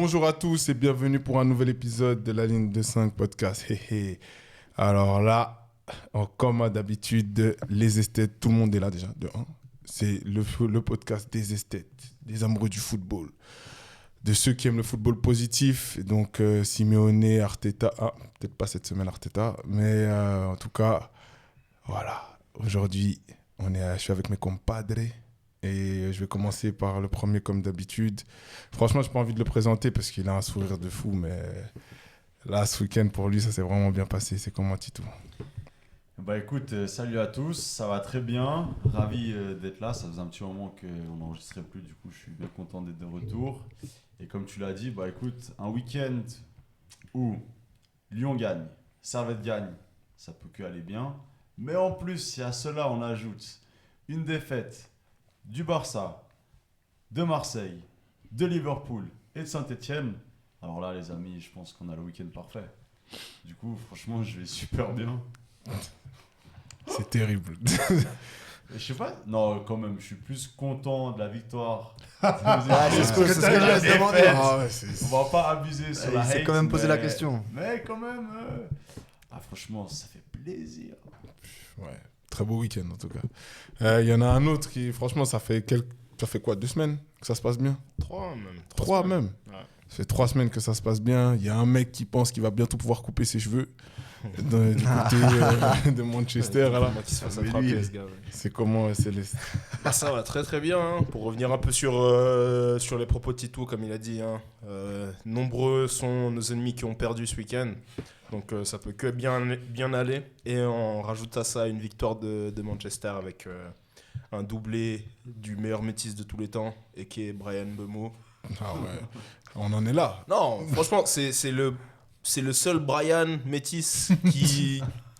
Bonjour à tous et bienvenue pour un nouvel épisode de la ligne de 5 podcast. Alors là, comme d'habitude, les esthètes, tout le monde est là déjà, de 1. C'est le podcast des esthètes, des amoureux du football, de ceux qui aiment le football positif. Donc Simeone, Arteta, peut-être pas cette semaine Arteta, mais en tout cas, voilà. Aujourd'hui, je suis avec mes compadres. Et je vais commencer par le premier comme d'habitude. Franchement, je n'ai pas envie de le présenter parce qu'il a un sourire de fou, mais là, ce week-end, pour lui, ça s'est vraiment bien passé. C'est comment, Titou ? Bah écoute, salut à tous, ça va très bien, ravi d'être là, ça faisait un petit moment qu'on n'enregistrait plus, du coup je suis bien content d'être de retour. Et comme tu l'as dit, bah écoute, un week-end où Lyon gagne, Servette gagne, ça peut que aller bien. Mais en plus, si à cela on ajoute une défaite du Barça, de Marseille, de Liverpool et de Saint-Etienne, alors là les amis, je pense qu'on a le week-end parfait. Du coup, franchement, je vais super bien. C'est terrible. Je sais pas, non, quand même, je suis plus content de la victoire. C'est ce que j'allais te demander. On va pas abuser sur la hate. Il s'est quand même posé la question. Mais quand même, franchement, ça fait plaisir. Ouais, très beau week-end en tout cas. Il y en a un autre qui, franchement, ça fait quoi, 2 semaines que ça se passe bien ? 3 même. 3 même. Ouais. Ça fait 3 semaines que ça se passe bien. Il y a un mec qui pense qu'il va bientôt pouvoir couper ses cheveux du côté de Manchester. Là. Qui se fasse attraper, ce gars. Ouais. C'est comment Céleste ? Ça va très très bien. Hein. Pour revenir un peu sur les propos de Titou, comme il a dit, hein. Nombreux sont nos ennemis qui ont perdu ce week-end. Donc ça peut que bien aller. Et on rajoute à ça une victoire de Manchester avec un doublé du meilleur métis de tous les temps, et qui est Brian Mbeumo. Ah ouais, on en est là. Non, franchement, c'est le seul Brian métis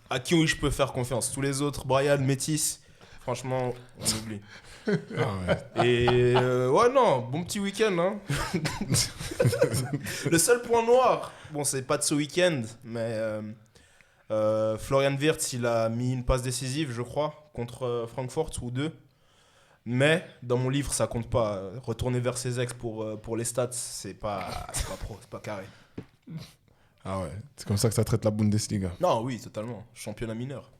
à qui je peux faire confiance. Tous les autres Brian métis, franchement, on oublie. Ah ouais. Et non, bon petit week-end. Hein. Le seul point noir, bon, c'est pas de ce week-end, mais Florian Wirtz, il a mis une passe décisive, je crois, contre Francfort ou 2. Mais dans mon livre, ça compte pas. Retourner vers ses ex pour les stats, c'est pas pro, c'est pas carré. Ah ouais, c'est comme ça que ça traite la Bundesliga. Non, oui, totalement. Championnat mineur.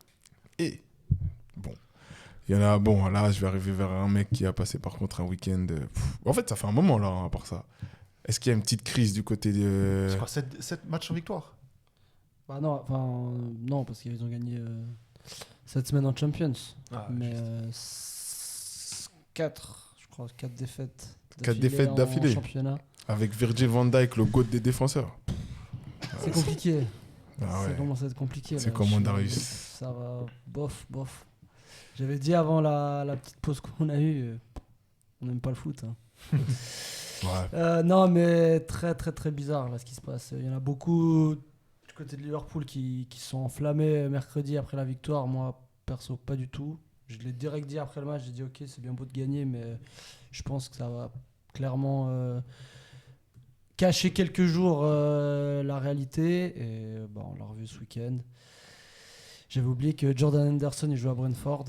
Et bon, il y en a, bon, là, je vais arriver vers un mec qui a passé par contre un week-end. En fait, ça fait un moment là, hein, à part ça. Est-ce qu'il y a une petite crise du côté de. C'est quoi, 7 matchs en victoire ? Bah non, parce qu'ils ont gagné cette semaine en Champions. Ah, mais 4 défaites. 4 défaites d'affilée. En championnat. Avec Virgil van Dijk, le GOAT des défenseurs. C'est compliqué. Ah ouais. Ça commence à être compliqué. C'est là. comment Darius ? Ça va, bof. J'avais dit avant la petite pause qu'on a eue, on n'aime pas le foot. Hein. Ouais. Non, mais très très très bizarre là, ce qui se passe. Il y en a beaucoup du côté de Liverpool qui sont enflammés mercredi après la victoire. Moi, perso, pas du tout. Je l'ai direct dit après le match, j'ai dit ok, c'est bien beau de gagner, mais je pense que ça va clairement cacher quelques jours la réalité. Et on l'a revu ce week-end. J'avais oublié que Jordan Henderson il joue à Brentford.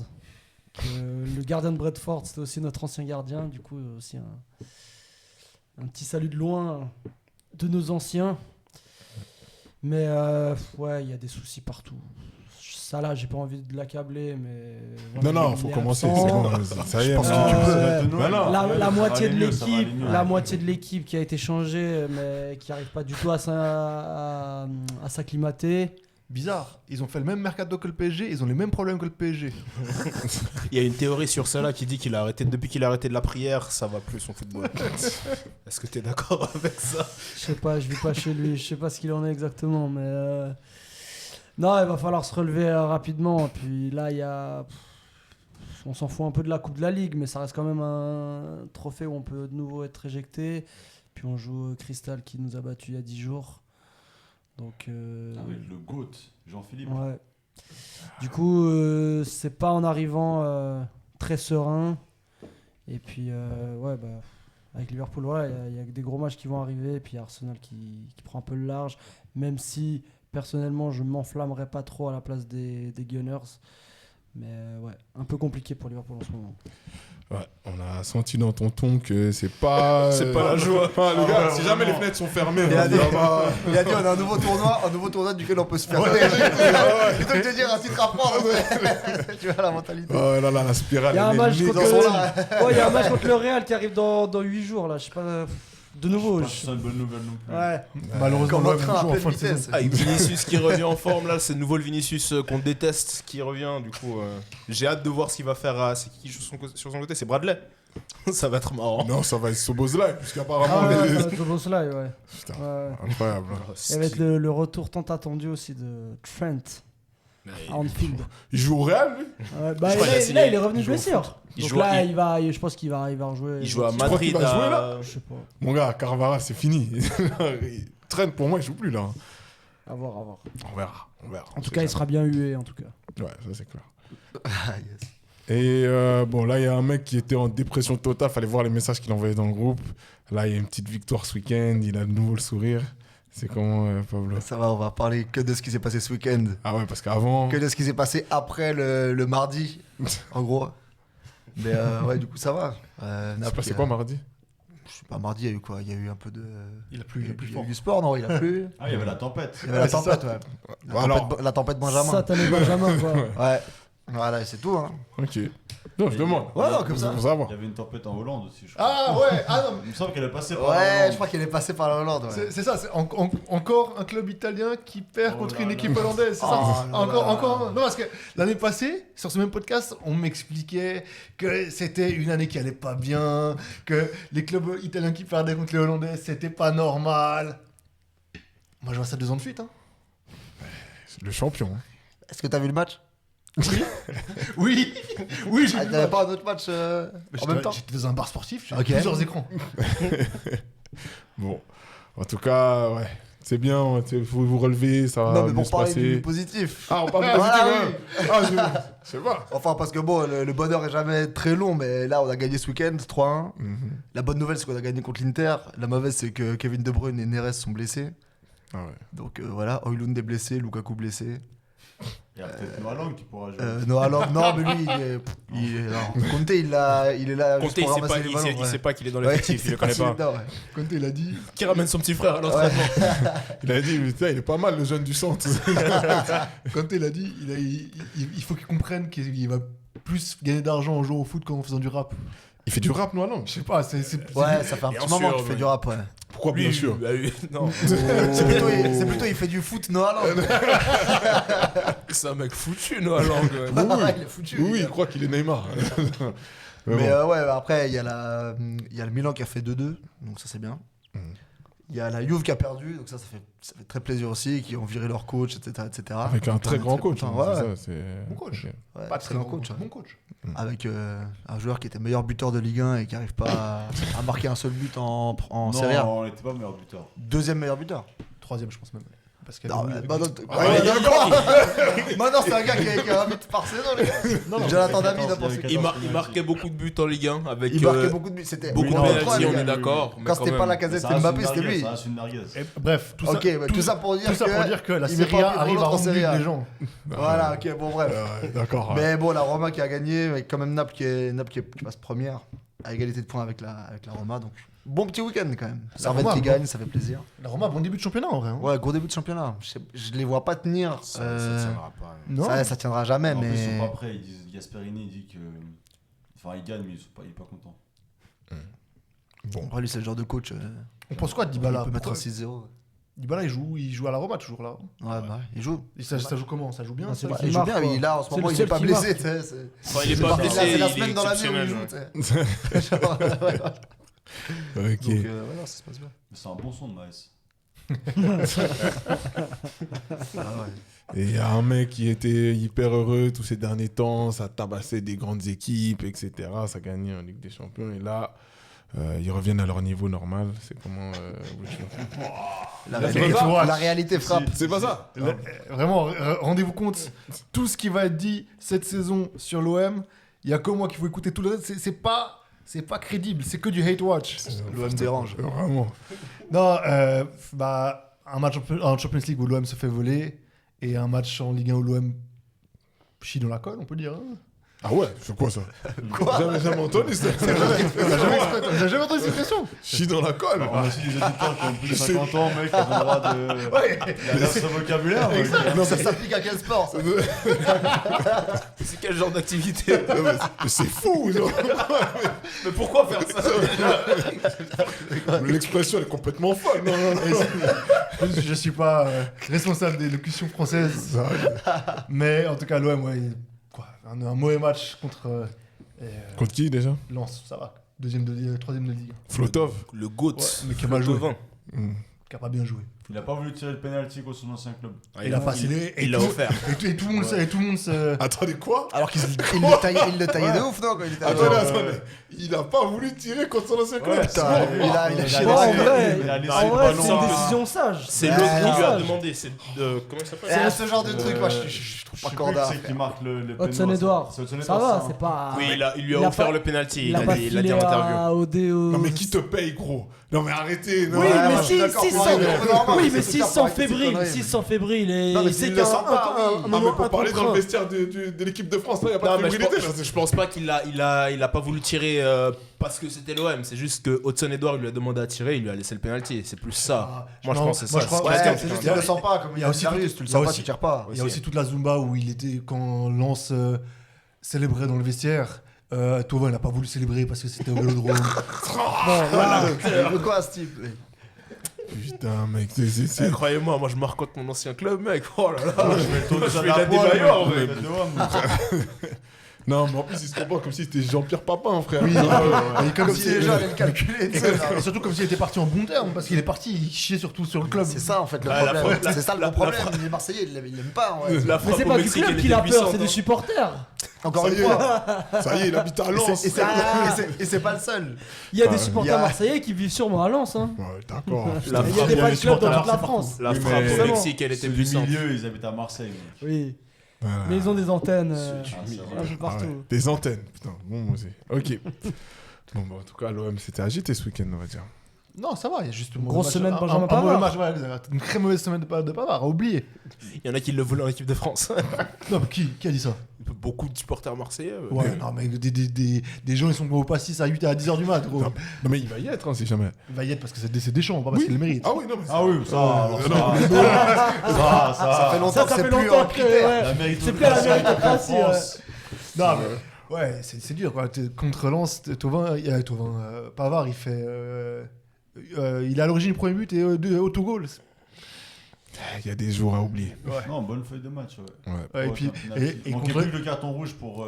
Le gardien de Brentford, c'était aussi notre ancien gardien. Du coup, aussi un petit salut de loin de nos anciens. Mais ouais, il y a des soucis partout. Ça là, j'ai pas envie de l'accabler, mais voilà, Non, faut commencer. C'est bon, ça y est. La moitié de l'équipe qui a été changée, mais qui n'arrive pas du tout à s'acclimater. Bizarre, ils ont fait le même mercato que le PSG, ils ont les mêmes problèmes que le PSG. Il y a une théorie sur cela qui dit depuis qu'il a arrêté de la prière, ça va plus son football. Est-ce que tu es d'accord avec ça ? Je sais pas, je vis pas chez lui, je sais pas ce qu'il en est exactement, mais non, il va falloir se relever rapidement. Puis là, on s'en fout un peu de la Coupe de la Ligue, mais ça reste quand même un trophée où on peut de nouveau être éjecté. Puis on joue Crystal qui nous a battus il y a 10 jours. Donc, le GOAT, Jean-Philippe. Ouais. Du coup, c'est pas en arrivant très serein. Et puis, avec Liverpool, il y a des gros matchs qui vont arriver. Et puis Arsenal qui prend un peu le large. Même si, personnellement, je m'enflammerais pas trop à la place des Gunners. Mais ouais, un peu compliqué pour Liverpool en ce moment. Ouais, on a senti dans ton ton que c'est pas. C'est pas la joie. Enfin, les gars, si jamais les fenêtres sont fermées, Il a dit, ça va. il a dit on a un nouveau tournoi duquel on peut se faire. Plutôt que de dire un titre à prendre. Tu vois la mentalité. Oh là là, la spirale. Il y a un elle est match née. contre Ils en sont là. il y a un match contre le Real qui arrive dans 8 jours là, je sais pas. De nouveau. Je sais pas si c'est une bonne nouvelle non plus. Ouais. Malheureusement, Comme l'OM un train à joue en pleine fin de vitesse. saison. Avec Vinicius qui revient en forme, là, c'est le nouveau le Vinicius qu'on déteste qui revient. Du coup, j'ai hâte de voir ce qu'il va faire. C'est qui sur son côté? C'est Bradley. Ça va être marrant. Non, ça va être Sobozlai, puisqu'apparemment. Ah ouais, les- ça va être le boss là, ouais. Putain, Ouais. incroyable. Et avec le retour tant attendu aussi de Trent à Anfield. Il joue au Real, lui? Ouais, bah, Je crois qu'il a signé. là, il est revenu Il de joue au blessure. Il Donc joue là, à- je pense qu'il va rejouer. Il joue à crois Madrid. qu'il va jouer, là Je sais pas. Mon gars, Carvara, c'est fini. Trent, pour moi, il joue plus, là. À voir, à voir. On verra. En tout cas, il sera bien hué, en tout cas. Ouais, ça, c'est clair. Ah, yes. Et bon, là, il y a un mec qui était en dépression totale. Fallait voir les messages qu'il envoyait dans le groupe. Là, il y a une petite victoire ce week-end. Il a de nouveau le sourire. C'est comment, Pablo? Ça va, on va parler que de ce qui s'est passé ce week-end. Ah ouais, parce qu'avant. Que de ce qui s'est passé après le mardi, en gros. Mais ouais, du coup, ça va. C'est passé quoi mardi? Je sais pas, mardi, il y a eu quoi? Il y a eu un peu de. Il a plu, il a plu Il y a fort. eu du sport, non? Il a plu. Ah, il y avait la tempête. Il y avait la tempête, ouais. Alors, La tempête Benjamin. Satané Benjamin, quoi. Ouais. Voilà, c'est tout, hein. ok. Non, je demande. Ouais, non, comme ça. Pour savoir. Il y avait une tempête en Hollande aussi, je crois. Ah ouais, ah non, Il me semble qu'elle est passée par Ouais, Hollande. je crois qu'il est passé par la Hollande, ouais. c'est ça, c'est encore un club italien qui perd Oh contre là une là. équipe hollandaise, c'est Oh ça là encore là. non, parce que l'année passée, sur ce même podcast, on m'expliquait que c'était une année qui allait pas bien, que les clubs italiens qui perdaient contre les Hollandais, c'était pas normal. Moi, je vois ça 2 ans de suite, hein. Le champion. hein. Est-ce que t'as vu le match? Oui, oui, j'ai Ah, vu. t'avais pas un autre match en même temps? J'étais dans un bar sportif, j'ai Ok. plusieurs écrans. Bon. En tout cas, ouais. C'est bien. Il faut vous relever. Ça va Non, mais mieux pour se parler passer. du positif. Ah, on parle de Voilà, positif, Ah, je sais pas. Enfin, parce que bon, le bonheur est jamais très long, mais là, on a gagné ce week-end 3-1. La bonne nouvelle, c'est qu'on a gagné contre l'Inter. La mauvaise, c'est que Kevin De Bruyne et Neres sont blessés. Ah ouais. Donc voilà, Højlund est blessé, Lukaku blessé. Il y a peut-être Noah Lang qui pourra jouer. Noah Lang, non, mais lui, il est là. Conte, il est là juste Conte, il pour sait ramasser pas, les il ballons. sait- il ouais. sait pas qu'il est dans Ouais, l'effectif, il le connaît pas. dedans, ouais. Quand il a dit. Qui ramène son petit frère à l'entraînement? Il a dit, putain, il est pas mal, le jeune du centre. Quand il a dit, il faut qu'il comprenne qu'il va plus gagner d'argent en jouant au foot qu'en faisant du rap. Il fait du rap, Noah Lang. Je sais pas, c'est Ouais, ça fait un Bien petit moment sûr, qu'il fait mais- du rap, ouais. Pourquoi, Lui, bien sûr bah oui, non. C'est plutôt, il fait du foot, Noah Lang. C'est un mec foutu, Noah Lang. ouais. Ouais, il est foutu. Oui, le il gars. croit qu'il est Neymar. Mais Mais bon. ouais, après, il y a le Milan qui a fait 2-2, donc ça c'est bien. Il y a la Juve qui a perdu, donc ça fait très plaisir aussi, qui ont viré leur coach, etc. etc. Avec un très On est grand coach. content, hein, ouais. c'est ça, c'est- Bon coach. Ok. Ouais, Pas très très grand bon coach. coach. Bon coach. Avec un joueur qui était meilleur buteur de Ligue 1 et qui n'arrive pas à marquer un seul but en Serie A. Non, on n'était pas meilleur buteur. Deuxième meilleur buteur. 3ème, je pense même. Parce qu'il y Non, a mais Louis- maintenant, Ah, ouais, maintenant, c'est un gars qui a un but par saison, les gars. Jonathan David, n'importe il y avait qui. quatorze Il marquait beaucoup de buts en Ligue 1 avec Il marquait beaucoup de buts. C'était beaucoup de non, pénaltys, trois, les on gars. est d'accord. mais Quand c'était même. pas la Ça casette, reste c'était Mbappé, une c'était merguez, lui. Ça reste une merguez. Et bref, tout ça. Ok, bah, tout ça pour dire Tout ça pour dire que la il Serie met pas A plus arrive à en rendre Serie A. les gens. Voilà, ok, bon, bref. D'accord. ouais. Mais bon, la Roma qui a gagné, avec quand même Naples qui passe première, à égalité de points avec la Roma. Donc, bon petit week-end quand même. Servette Roma, qui bon. gagne, ça fait plaisir. La Roma, bon début de championnat en vrai. hein. Ouais, gros début de championnat. Je les vois pas tenir. Ça tiendra pas. Non. Ça tiendra jamais, En plus, ils sont mais. pas prêts. Ils disent, Gasperini dit que. Enfin, il gagne, mais il est pas content. Après, lui, c'est le genre de coach. On pense quoi de Il Dybala peut mettre un Pourquoi- 6-0. Dybala, il joue à la Roma toujours là. Ouais, bah, il joue. Et ça joue comment? Ça joue bien Ah, ça c'est Ouais, qui il joue marque, bien, quoi. mais là, en ce C'est moment, le il est seul pas qui blessé. marque. tu sais, c'est- Enfin, il est C'est pas la blessé, c'est la il est semaine dans l'année où il exceptionnel. joue. ouais. tu sais. Genre, ouais. Ok. Donc, voilà, ça se passe bien. Mais c'est un bon son de Maes. Ah ouais. Et il y a un mec qui était hyper heureux tous ces derniers temps, ça tabassait des grandes équipes, etc. Ça gagnait en Ligue des Champions. Et là, ils reviennent à leur niveau normal. C'est comment La La réalité- réalité- la réalité frappe. C'est pas ça. Vraiment, rendez-vous compte, tout ce qui va être dit cette saison sur l'OM, il y a que moi qui faut écouter tout le reste. C'est pas crédible, c'est que du hate watch. L'OM dérange. Vraiment. Non, un match en Champions League où l'OM se fait voler et un match en Ligue 1 où l'OM chie dans la colle, on peut dire. hein. Ah ouais, c'est quoi ça? Quoi? Jamais entendu ça. On a jamais entendu cette expression. Je suis dans la colle. On a aussi des auditeurs qui ont plus de Je sais. 50 ans, mec, qui ont le droit de. Ouais. Il a ce vocabulaire. mec. Non, ça s'applique à quel sport ça? C'est quel genre d'activité? Mais c'est fou, genre. Mais pourquoi faire ça? L'expression elle est complètement folle. Non, non, non. Je suis pas responsable des locutions françaises. Mais en tout cas, l'OM, ouais, un mauvais match contre Contre qui déjà? Lens, ça va. Troisième de Ligue. Flotov. Le GOAT. mais qui a mal joué. Vin. Qui a pas bien joué. Il a pas voulu tirer le penalty contre son ancien club. Il a pas cédé. Il l'a offert. Et tout le monde se. Attendez, quoi? Alors qu'il le taillait de ouf, non quand il était Attendez. Il a pas voulu tirer contre son ancien club. Putain, il a chié Bon, en dessus. vrai, il a laissé en le vrai, ballon. c'est une décision sage. C'est Ouais, l'autre qui lui a sage. demandé. C'est de. Comment il s'appelle? C'est ce genre de truc, moi je trouve Je pas sais plus corda. qui c'est qui marque le Hudson Edouard. C'est Hudson Ça Edouard, va, ça, c'est pas. Oui, il lui il a a offert pas- le penalty. Il a pas Il a filé dit en interview. à Odeo. Non, mais qui te paye, gros? Non, mais arrêtez. Non, Oui, Ouais, mais moi, je suis si, d'accord, si, moi, sans- mais normal, oui, c'est mais tout si ça sans pour arrêter ces fébrile, conneries, si mais- sans fébrile, Non, mais il s'il sait le qu'il y a sent pas, oui. Ah, mais pour parler dans le vestiaire de l'équipe de France, là, il n'y a pas Non, de mais fébrilité. je pense pas qu'il a pas voulu tirer parce que c'était l'OM. C'est juste que Hudson Edouard lui a demandé à tirer, il lui a laissé le penalty. C'est plus ça. Moi, je pense que c'est moi, ça. je crois- Ouais, parce que- c'est juste qu'il le sent pas, comme Il y a aussi Darius, tu le il y a sens pas, aussi- tu tires pas. Il y a aussi toute la Zumba où il était quand Lens célébrait dans le vestiaire. Thauvin, il n'a pas voulu célébrer parce que c'était au Vélodrome. De quoi, Steve? Putain, mec, c'est. Croyez-moi, moi je me raconte mon ancien club, mec. Oh là là. Je fais la débailleur, en vrai. Non, mais en plus, il se comporte comme si c'était Jean-Pierre Papin, frère. Oui, et comme Comme si si les gens allaient le calculer. tu sais, là. et surtout comme s'il était parti en bon terme, parce qu'il est parti, il chiait surtout sur le club. C'est ça en fait le Ah, la problème. frappe- C'est ça le la- gros la problème. Les Marseillais, ils l'aiment pas. Ouais. La Mais frappe c'est au pas du Mexique, club elle qu'il a était peur, puissante, c'est des hein. supporters. Encore Ça une y est. fois. Ça y est, il habite à Lens. Et c'est pas le seul. Il y a Enfin, des supporters marseillais qui vivent sûrement à Lens. Hein. Ouais, d'accord. La Il y a des les fan clubs dans supporters, toute la c'est France. La Oui, frappe mais- au Mexique, elle était Ceux du puissante. milieu, ils habitent à Marseille. Oui, Voilà. mais ils ont des antennes c'est vrai. un peu Ah ouais, partout. des antennes. Putain, bon, moi aussi. Ok. Bon, bah, en tout cas, l'OM s'était agité ce week-end, on va dire. Non, ça va, il y a juste une Grosse mauvaise semaine match- Benjamin un mauvais Pavard. match, ouais, exact. Une très mauvaise semaine de Pavard, à oublier. Il y en a qui le voulaient en équipe de France. Non, mais qui a dit ça? Beaucoup de supporters marseillais. Ouais, non, mais des gens, ils sont au passis à 8 à 10h du mat, gros. Non, mais il va y être, hein, si jamais. Il va y être parce que c'est Deschamps, pas parce Oui. qu'il le mérite. Ah oui, non, mais Ah oui, ça. alors ça, Ça fait longtemps Ça que c'est fait plus longtemps un que critère. ouais. La méritocratie C'est plus la méritocratie, en France. Non, mais ouais, c'est dur, quoi. Contre Lens, Pavard, il fait. Il est à l'origine du premier but et autogol. il y a des jours à oublier. Non, bonne feuille de match. Ouais. Ouais. Ouais, et puis, et Il manquait contre, plus que le carton rouge pour.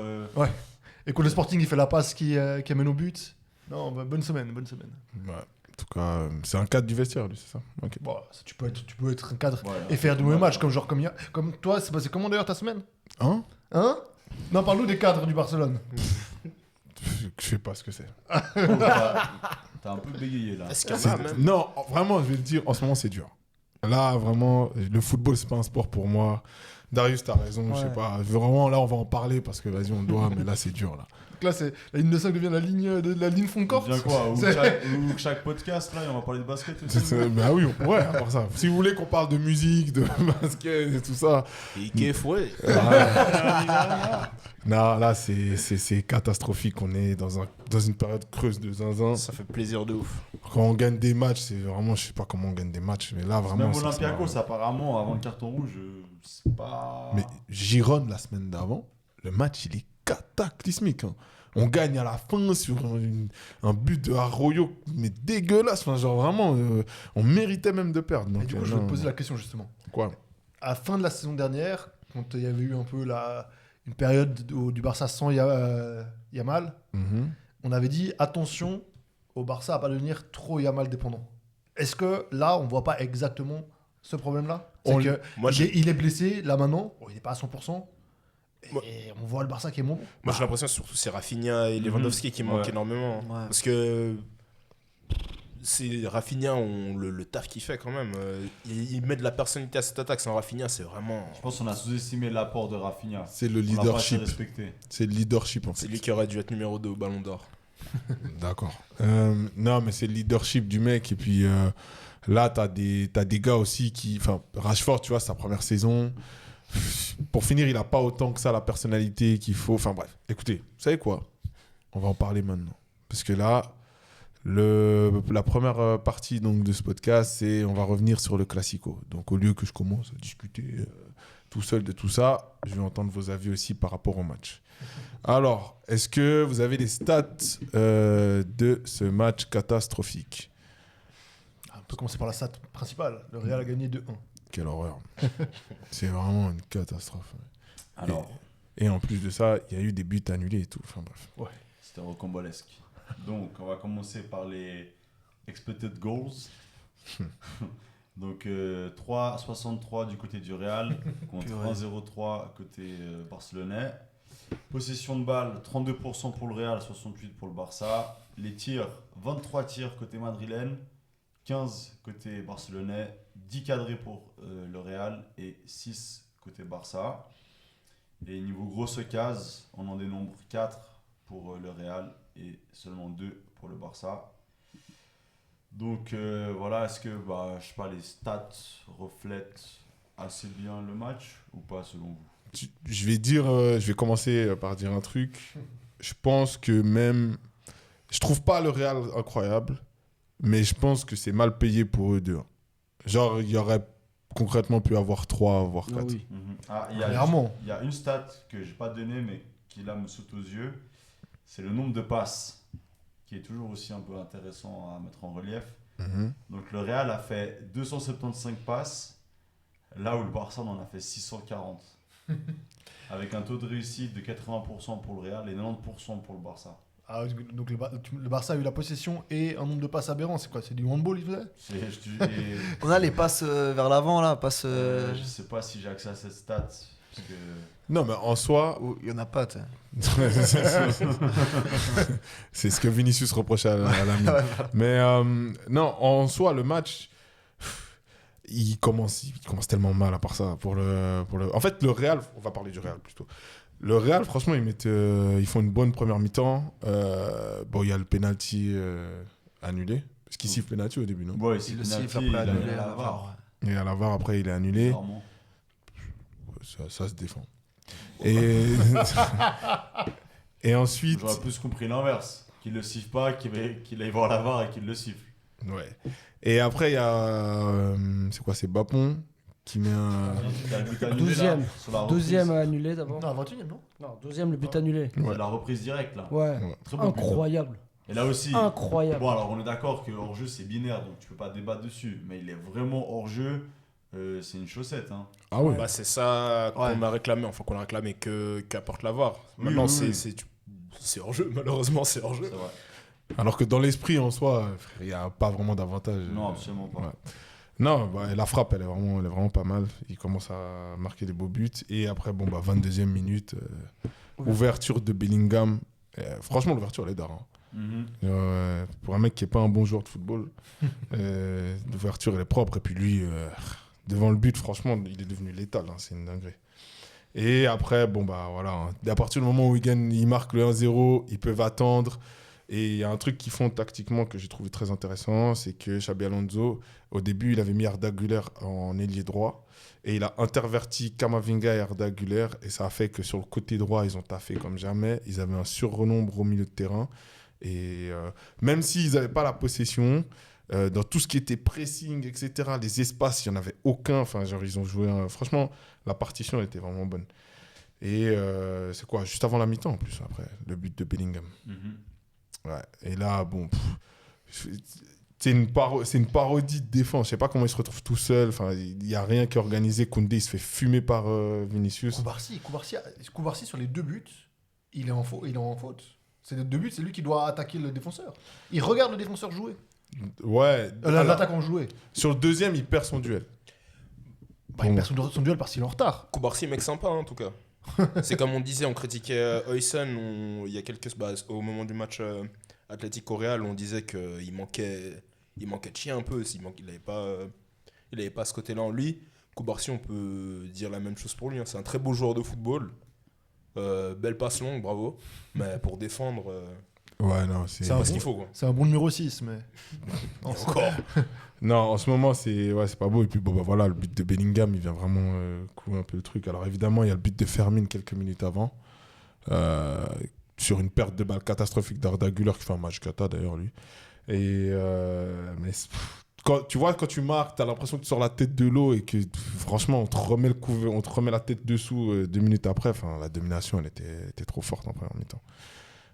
et contre le Sporting, il fait la passe qui amène au but. Non, bah, bonne semaine, bonne semaine. Ouais. En tout cas, c'est un cadre du vestiaire, lui, c'est ça. Ok. Bon, tu peux être un cadre Voilà. et faire du mauvais match, comme toi, c'est passé comment d'ailleurs ta semaine? Hein? Hein? Non, parle-nous des cadres du Barcelone. Je sais pas ce que c'est. T'as un peu bégayé là. Est-ce qu'il y en C'est- a même Non, vraiment, je vais te dire, en ce moment, c'est dur. Là, vraiment, le football, c'est pas un sport pour moi. Darius, t'as raison, je sais Ouais. pas. Vraiment, là, on va en parler parce que, vas-y, on doit, mais là, c'est dur, là. Donc là, c'est la ligne de 5 devient la ligne fond de On corps. vient quoi ou C'est- chaque podcast là, on va parler de basket aussi. Bah oui, on pourrait, à part ça. Si vous voulez qu'on parle de musique, de basket et tout ça. Et Kef, ouais. Non, là, c'est catastrophique. On est dans une période creuse de zinzin. Ça fait plaisir de ouf. Quand on gagne des matchs, c'est vraiment, je sais pas comment on gagne des matchs, mais là, vraiment. Même ça Olympiakos, apparemment, avant le carton rouge, c'est pas. Mais Gironne, la semaine d'avant, le match, il est cataclysmique. Hein. On gagne à la fin sur un but de Arroyo, mais dégueulasse. Enfin, genre, vraiment, on méritait même de perdre. Donc, Et du coup, je vais non. te poser la question justement. Quoi? À la fin de la saison dernière, quand il y avait eu un peu une période du Barça sans Yamal, Mhm. on avait dit attention au Barça à pas devenir trop Yamal dépendant. Est-ce que là, on voit pas exactement ce problème-là? C'est On- que Moi, il est blessé là maintenant, bon, il n'est pas à 100%. Et Moi- on voit le Barça qui est bon. Moi, j'ai l'impression surtout c'est Rafinha et Lewandowski qui manquent Ouais. énormément. Ouais. Parce que c'est Rafinha, le taf qu'il fait quand même. Il met de la personnalité à cette attaque. Sans Rafinha, c'est vraiment. Je pense qu'on a sous-estimé l'apport de Rafinha. C'est le On l'a pas assez leadership. respecté. C'est le leadership, en fait. C'est lui qui aurait dû être numéro 2 au Ballon d'Or. D'accord. Non, mais c'est le leadership du mec. Et puis là, t'as des gars aussi qui. Enfin, Rashford, tu vois, sa première saison. Pour finir, il n'a pas autant que ça la personnalité qu'il faut. Enfin bref, écoutez, vous savez quoi? On va en parler maintenant. Parce que là, la première partie donc, de ce podcast, c'est on va revenir sur le Classico. Donc au lieu que je commence à discuter tout seul de tout ça, je vais entendre vos avis aussi par rapport au match. Alors, est-ce que vous avez les stats de ce match catastrophique? On peut commencer par la stat principale. Le Real a gagné 2-1. Quelle horreur. C'est vraiment une catastrophe. Alors, Et en plus de ça, il y a eu des buts annulés et tout. Enfin bref. c'était rocambolesque. Donc, on va commencer par les expected goals. Donc, 3,63 du côté du Real contre 1,03 côté barcelonais. Possession de balle, 32% pour le Real, 68% pour le Barça. Les tirs, 23 tirs côté madrilène, 15 côté barcelonais, 10 cadrés pour le Real et 6 côté Barça. Et niveau grosse case, on en dénombre 4 pour le Real et seulement 2 pour le Barça. Donc voilà, est-ce que je sais pas, les stats reflètent assez bien le match ou pas selon vous? Je vais commencer par dire un truc. Je pense que même... Je trouve pas le Real incroyable, mais je pense que c'est mal payé pour eux deux. Genre, il y aurait concrètement pu avoir 3, voire 4. Ah oui. Clairement. Il y a une stat que j'ai pas donnée, mais qui là me saute aux yeux. C'est le nombre de passes, qui est toujours aussi un peu intéressant à mettre en relief. Mhm. Donc le Real a fait 275 passes, là où le Barça en a fait 640. Avec un taux de réussite de 80% pour le Real et 90% pour le Barça. Ah, donc le Barça a eu la possession et un nombre de passes aberrant. C'est quoi? C'est du handball, il faisait? On a les passes vers l'avant là, passes. Je sais pas si j'ai accès à cette stat. Parce que... Non, mais en soi... Il y en a pas, tu sais. C'est ce que Vinicius reprochait à l'ami. Mais non, en soi, le match, il commence tellement mal à part ça. En fait, le Real, on va parler du Real plutôt. Le Real, franchement, ils font une bonne première mi-temps. Bon, il y a le penalty annulé. Parce qu'il siffle penalty au début, non? Ouais, Il le penalty, siffle après il a annulé la à la VAR. VAR. Et à la VAR, après, il est annulé. Bizarrement. Ça se défend. Et... Et ensuite... J'aurais plus compris l'inverse. Qu'il le siffle pas, qu'il aille voir la VAR et qu'il le siffle. Ouais. Et après, il y a... c'est quoi? C'est Bapon qui met un... Il y a le but annulé, là, 12e. sur la reprise. 12e annulé d'abord. Non, 21ème, non? Non, 12e le but annulé. C'est la reprise directe là. Ouais. Très bon but, hein. Incroyable. Et là aussi, Incroyable. bon alors on est d'accord que hors-jeu c'est binaire donc tu peux pas débattre dessus, mais il est vraiment hors-jeu, c'est une chaussette. Hein. Ah ouais. Bah, c'est ça Ouais. qu'on a réclamé, enfin qu'on a réclamé qu'apporte la VAR. Maintenant, oui. c'est hors-jeu, malheureusement, c'est hors-jeu. C'est vrai. Alors que dans l'esprit, en soi, frère, il n'y a pas vraiment d'avantage. Non, absolument pas. Ouais. Non, la frappe, elle est vraiment pas mal. Il commence à marquer des beaux buts. Et après, 22e minute, ouverture de Bellingham. Franchement, l'ouverture, elle est d'art. Hein. Mhm. Pour un mec qui n'est pas un bon joueur de football, l'ouverture, elle est propre. Et puis lui, devant le but, franchement, il est devenu létal. Hein, c'est une dinguerie. Et après, voilà. Hein. À partir du moment où ils marquent le 1-0, ils peuvent attendre. Et il y a un truc qu'ils font tactiquement que j'ai trouvé très intéressant, c'est que Xabi Alonso, au début, il avait mis Arda Güler en ailier droit et il a interverti Camavinga et Arda Güler et ça a fait que sur le côté droit, ils ont taffé comme jamais. Ils avaient un surrenombre au milieu de terrain et même s'ils n'avaient pas la possession, dans tout ce qui était pressing, etc., les espaces, il n'y en avait aucun. Enfin, genre, ils ont joué... Franchement, la partition était vraiment bonne. Et c'est quoi? Juste avant la mi-temps, en plus, après, le but de Bellingham. Mhm. Ouais. Et là, c'est une parodie de défense. Je sais pas comment il se retrouve tout seul. Enfin, il n'y a rien qui est organisé. Koundé, il se fait fumer par Vinicius. Koubarsi, sur les 2 buts, il est en faute. C'est les 2 buts, c'est lui qui doit attaquer le défenseur. Il regarde le défenseur jouer. Ouais. L'attaquant jouer. Sur le deuxième, il perd son duel. Il perd son duel parce qu'il est en retard. Koubarsi, mec sympa, hein, en tout cas. C'est comme on disait, on critiquait Huysen il y a quelques au moment du match Atlético Real, on disait qu'il manquait de chien un peu, il avait pas ce côté-là en lui. Koubarsi, on peut dire la même chose pour lui, hein. C'est un très beau joueur de football, belle passe longue, bravo, mais pour défendre Ouais, non, c'est. C'est un Pas ce bon- qu'il faut, quoi. C'est un bon numéro 6, mais. Encore. Non, en ce moment, c'est pas beau. Et puis, bon, bah voilà, le but de Bellingham, il vient vraiment couler un peu le truc. Alors, évidemment, il y a le but de Fermin quelques minutes avant. Sur une perte de balle catastrophique d'Arda Güler, qui fait un match cata d'ailleurs, lui. Et. Mais. Tu vois, quand tu marques, t'as l'impression que tu sors la tête de l'eau et que, franchement, on te remet la tête dessous 2 minutes après. Enfin, la domination, elle était trop forte en première mi-temps.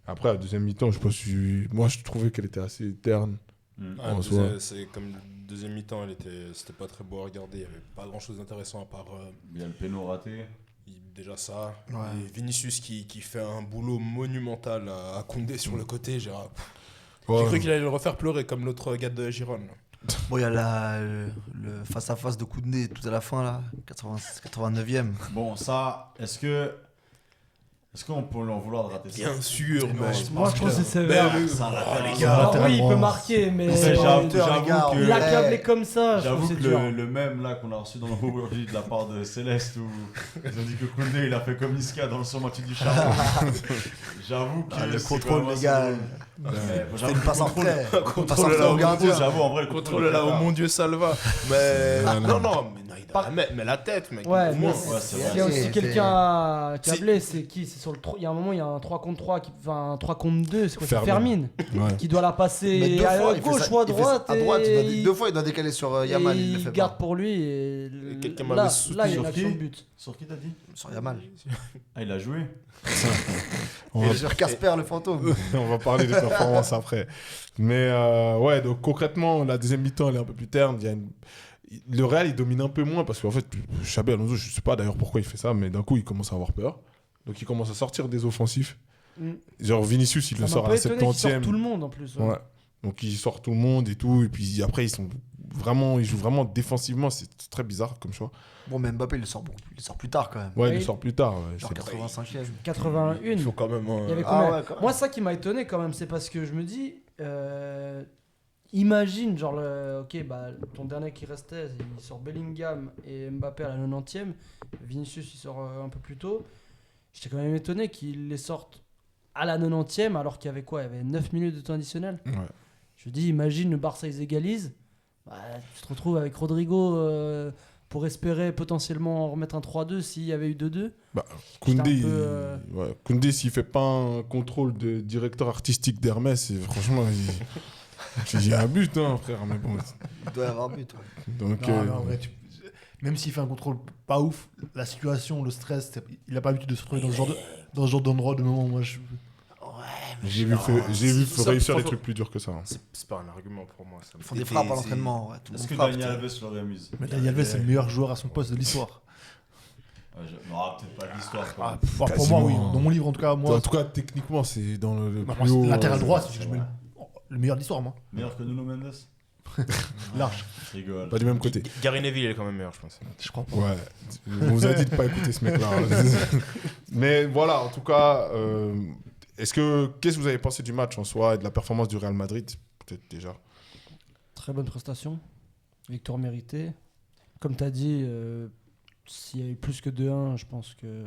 Après, la deuxième mi-temps, je sais pas si... Moi, je trouvais qu'elle était assez terne. En soi. C'est comme le deuxième mi-temps, c'était pas très beau à regarder. Il y avait pas grand-chose d'intéressant à part Il y a le péno raté. déjà ça. Ouais. Et Vinicius qui fait un boulot monumental à Koundé sur le côté. J'ai Ouais. cru qu'il allait le refaire pleurer comme l'autre gars de Giron. là. Bon, il y a le face-à-face de Koundé tout à la fin, là, 89e. Bon, ça, est-ce qu'on peut lui en vouloir de rater ça? Bien sûr, mais Moi, je trouve que c'est sévère. C'est un latéral. les gars, Alors, oui, il latéralement, peut marquer, mais c'est j'avoue les gars, que- il a câblé comme ça. Je J'avoue trouve que c'est dur. le même là qu'on a reçu dans le aujourd'hui de la part de Céleste où ils ont dit que Koundé il a fait comme Niska dans le son moitié du charbon. J'avoue que Le c'est contrôle, quand même les assez gars. drôle. Mais C'est j'avoue une que passe en contrôle- retrait. contrôle Passe en là, retrait au au gardien. J'avoue en vrai le contrôle là, oh mon Dieu, ça le va. Mais non, mais il doit la mettre, mais la tête, mec. Ouais, au mais moins. c'est vrai. il y a aussi C'est- quelqu'un à c'est- câbler, c'est qui? C'est sur le il y a un moment, il y a un 3 contre 3 enfin un 3 contre 2, c'est quoi? C'est Fermin. Fermin Ouais. qui doit la passer Mais deux à fois, il fait gauche ça- ou à il fait ça droite. à droite, et deux fois, il doit décaler sur et Yamal, il le il fait garde pas. pour lui et quelqu'un là, m'avait soutenu là il y a une sur action qui de but. Sur qui t'as dit? Sur Yamal. Ah il a joué. On Et va, sur Casper, le fantôme. on va parler des performances après. Mais ouais, donc concrètement, la deuxième mi-temps, elle est un peu plus terne. Le Real, il domine un peu moins parce qu'en fait, Xabi Alonso, je sais pas d'ailleurs pourquoi il fait ça, mais d'un coup, il commence à avoir peur. Donc, il commence à sortir des offensifs. Mm. Genre, Vinicius, il Ça le m'a sort à pas la étonné qu'il sorte 70e. tout le monde en plus. Ouais. Ouais. Donc, il sort tout le monde et tout. Et puis après, ils jouent vraiment défensivement. C'est très bizarre comme choix. Bon, mais Mbappé, il le sort plus tard quand même. Ouais, il Oui. le sort plus tard. Ouais, Genre c'est- 85e. 81. Il faut quand même. Il y avait Ah combien ouais, quand même. Moi, ça qui m'a étonné quand même, c'est parce que je me dis, imagine, genre, ok, bah, ton dernier qui restait, il sort Bellingham et Mbappé à la 90e. Vinicius, il sort un peu plus tôt. J'étais quand même étonné qu'il les sorte à la 90e, alors qu'il y avait quoi? Il y avait 9 minutes de temps additionnel. Ouais. Je me dis, imagine le Barça, ils égalisent. Bah, tu te retrouves avec Rodrigo pour espérer potentiellement en remettre un 3-2 s'il y avait eu 2-2. Bah, J'étais Koundé, un peu, ouais, Koundé, s'il fait pas un contrôle de directeur artistique d'Hermès, franchement, il y a un but, hein, frère. Mais bon, Il doit y avoir but. Ouais. donc, Non, mais en vrai, même s'il fait un contrôle pas ouf, la situation, le stress, il a pas l'habitude de se retrouver dans ce genre d'endroit de moment. Moi, j'ai vu ça- réussir les ça- trucs plus durs que ça. hein. C'est pas un argument pour moi. Ça. Ils font des frappes à l'entraînement. Ouais, tout le Est-ce monde que frappe, Dani tu sais. Alves l'aurait mise? mais Dani Alves, c'est le meilleur joueur à son poste de l'histoire. Non, peut-être pas de l'histoire. quoi. Pour Quasiment. moi, oui. Dans mon livre, en tout cas, moi, En tout cas, techniquement, c'est dans le moi, plus haut. latéral droit, c'est c'est que je vrai. mets le meilleur de l'histoire, moi. Meilleur que Nuno Mendes? Large, Je rigole. Pas du même côté. Gary Neville est quand même meilleur, je pense. je crois pas. Ouais, on vous a dit de pas écouter ce mec-là. hein. Mais voilà, en tout cas, qu'est-ce que vous avez pensé du match en soi et de la performance du Real Madrid? Peut-être déjà. Très bonne prestation. Victoire méritée. Comme tu as dit, s'il y avait plus que 2-1, je pense que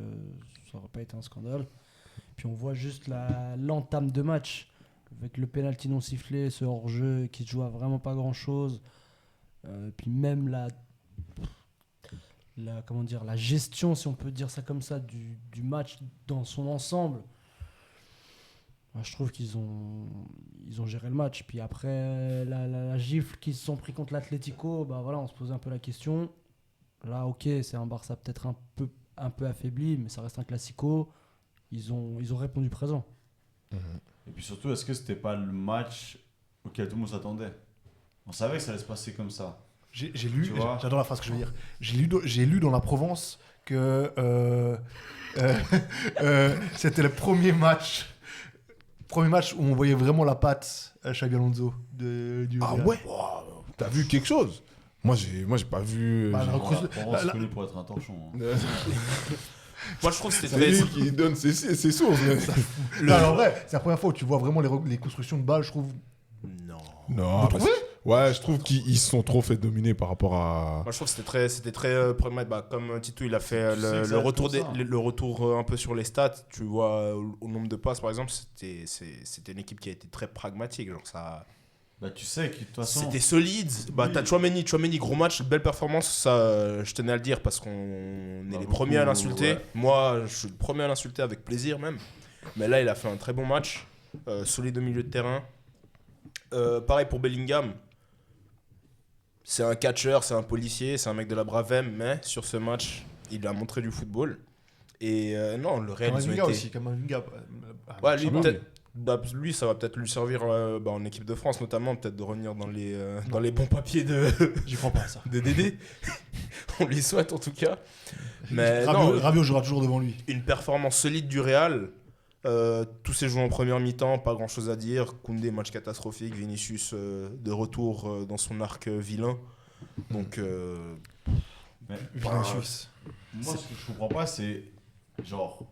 ça n'aurait pas été un scandale. Puis on voit juste l'entame de match. Avec le pénalty non sifflé, ce hors-jeu qui se joue à vraiment pas grand-chose. Puis même comment dire, la gestion, si on peut dire ça comme ça, du match dans son ensemble. Moi, je trouve qu'ils ont géré le match. Puis après, la gifle qu'ils se sont pris contre l'Atlético, bah voilà, on se posait un peu la question. Là, ok, c'est un Barça peut-être un peu affaibli, mais ça reste un classico. Ils ont répondu présent. Et puis surtout, est-ce que c'était pas le match auquel tout le monde s'attendait? On savait que ça allait se passer comme ça. J'ai lu, Tu vois. j'adore la phrase que je veux dire. J'ai lu dans la Provence que c'était le premier match où on voyait vraiment la patte à Xabi Alonso du Ah Real. ouais. T'as vu quelque chose? Moi, j'ai pas vu. Bah, j'ai- la recrue- La Provence est connue pour être un torchon. hein. Moi, je trouve que C'est c'était. lui qui donne ses sources. mais- Non, en vrai, c'est la première fois où tu vois vraiment les constructions de balles, je trouve. Non. Non, Vous parce- trouvez Ouais, je trouve qu'ils se sont trop fait dominer par rapport à. Moi, je trouve que c'était très pragmatique. Comme Tito, il a fait Tu sais que ça le va être retour, comme ça. le retour un peu sur les stats. Tu vois, au nombre de passes, par exemple, c'était une équipe qui a été très pragmatique. Genre, ça, Bah, tu sais que de toute façon. c'était solide. Bah, Oui. t'as Tchouaméni, gros match, belle performance. Ça, je tenais à le dire parce qu'on est les beaucoup, premiers à l'insulter. ouais. Moi, je suis le premier à l'insulter avec plaisir même. Mais là, il a fait un très bon match. Solide au milieu de terrain. Pareil pour Bellingham. C'est un catcheur, c'est un policier, c'est un mec de la Bravem, mais sur ce match, il a montré du football. Et non, le Real, ils ont Kamavinga été... aussi, Kamavinga. Ouais, lui, ça va. peut-être... bah, lui, ça va peut-être lui servir en équipe de France, notamment, peut-être de revenir dans les bons papiers de J'y crois pas à ça. Dédé. On lui souhaite en tout cas. Mais non, Rabiot jouera toujours devant lui. une performance solide du Real. Tous ces joueurs en première mi-temps, pas grand chose à dire. Koundé, match catastrophique. Vinicius de retour dans son arc vilain. Donc, Mais, Vinicius. moi, ce que je comprends pas, c'est genre,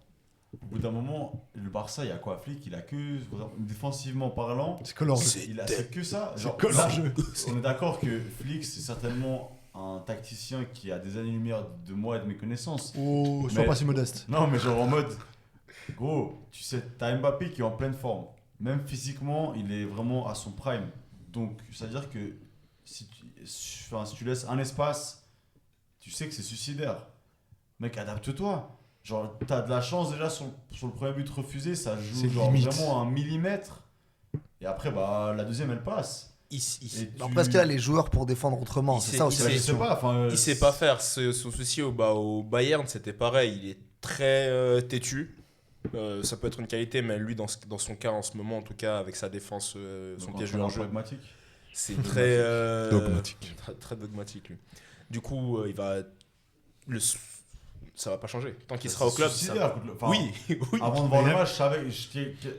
au bout d'un moment, le Barça, il y a quoi? Flick, il a que, défensivement parlant, C'est que leur jeu. c'est il a c'est que ça. Genre, que là, leur jeu. on est d'accord que Flick, c'est certainement un tacticien qui a des années-lumière de moi et de mes connaissances. Oh, sois Mais- pas si modeste. Non, mais genre en mode, gros, tu sais, t'as Mbappé qui est en pleine forme. Même physiquement, il est vraiment à son prime. Donc, c'est-à-dire que si tu laisses un espace, tu sais que c'est suicidaire. Mec, adapte-toi. Genre, t'as de la chance déjà sur le premier but refusé, ça joue C'est genre limite. vraiment un millimètre. Et après, bah, la deuxième, elle passe. Et Alors tu- parce qu'il a les joueurs pour défendre autrement. Il C'est sait- ça il aussi Bah, la je question. sais pas, enfin. il sait pas faire. Son souci au Bayern, c'était pareil. Il est très têtu. Ça peut être une qualité, mais lui, dans son cas en ce moment, en tout cas, avec sa défense, son Donc, piège un en jeu, pragmatique. c'est très Dogmatique. très dogmatique, lui. Du coup, il va. Ça va pas changer. Tant qu'il sera au club. Suicidaire, enfin, Oui, oui. Avant de voir Mais le là- match, je savais,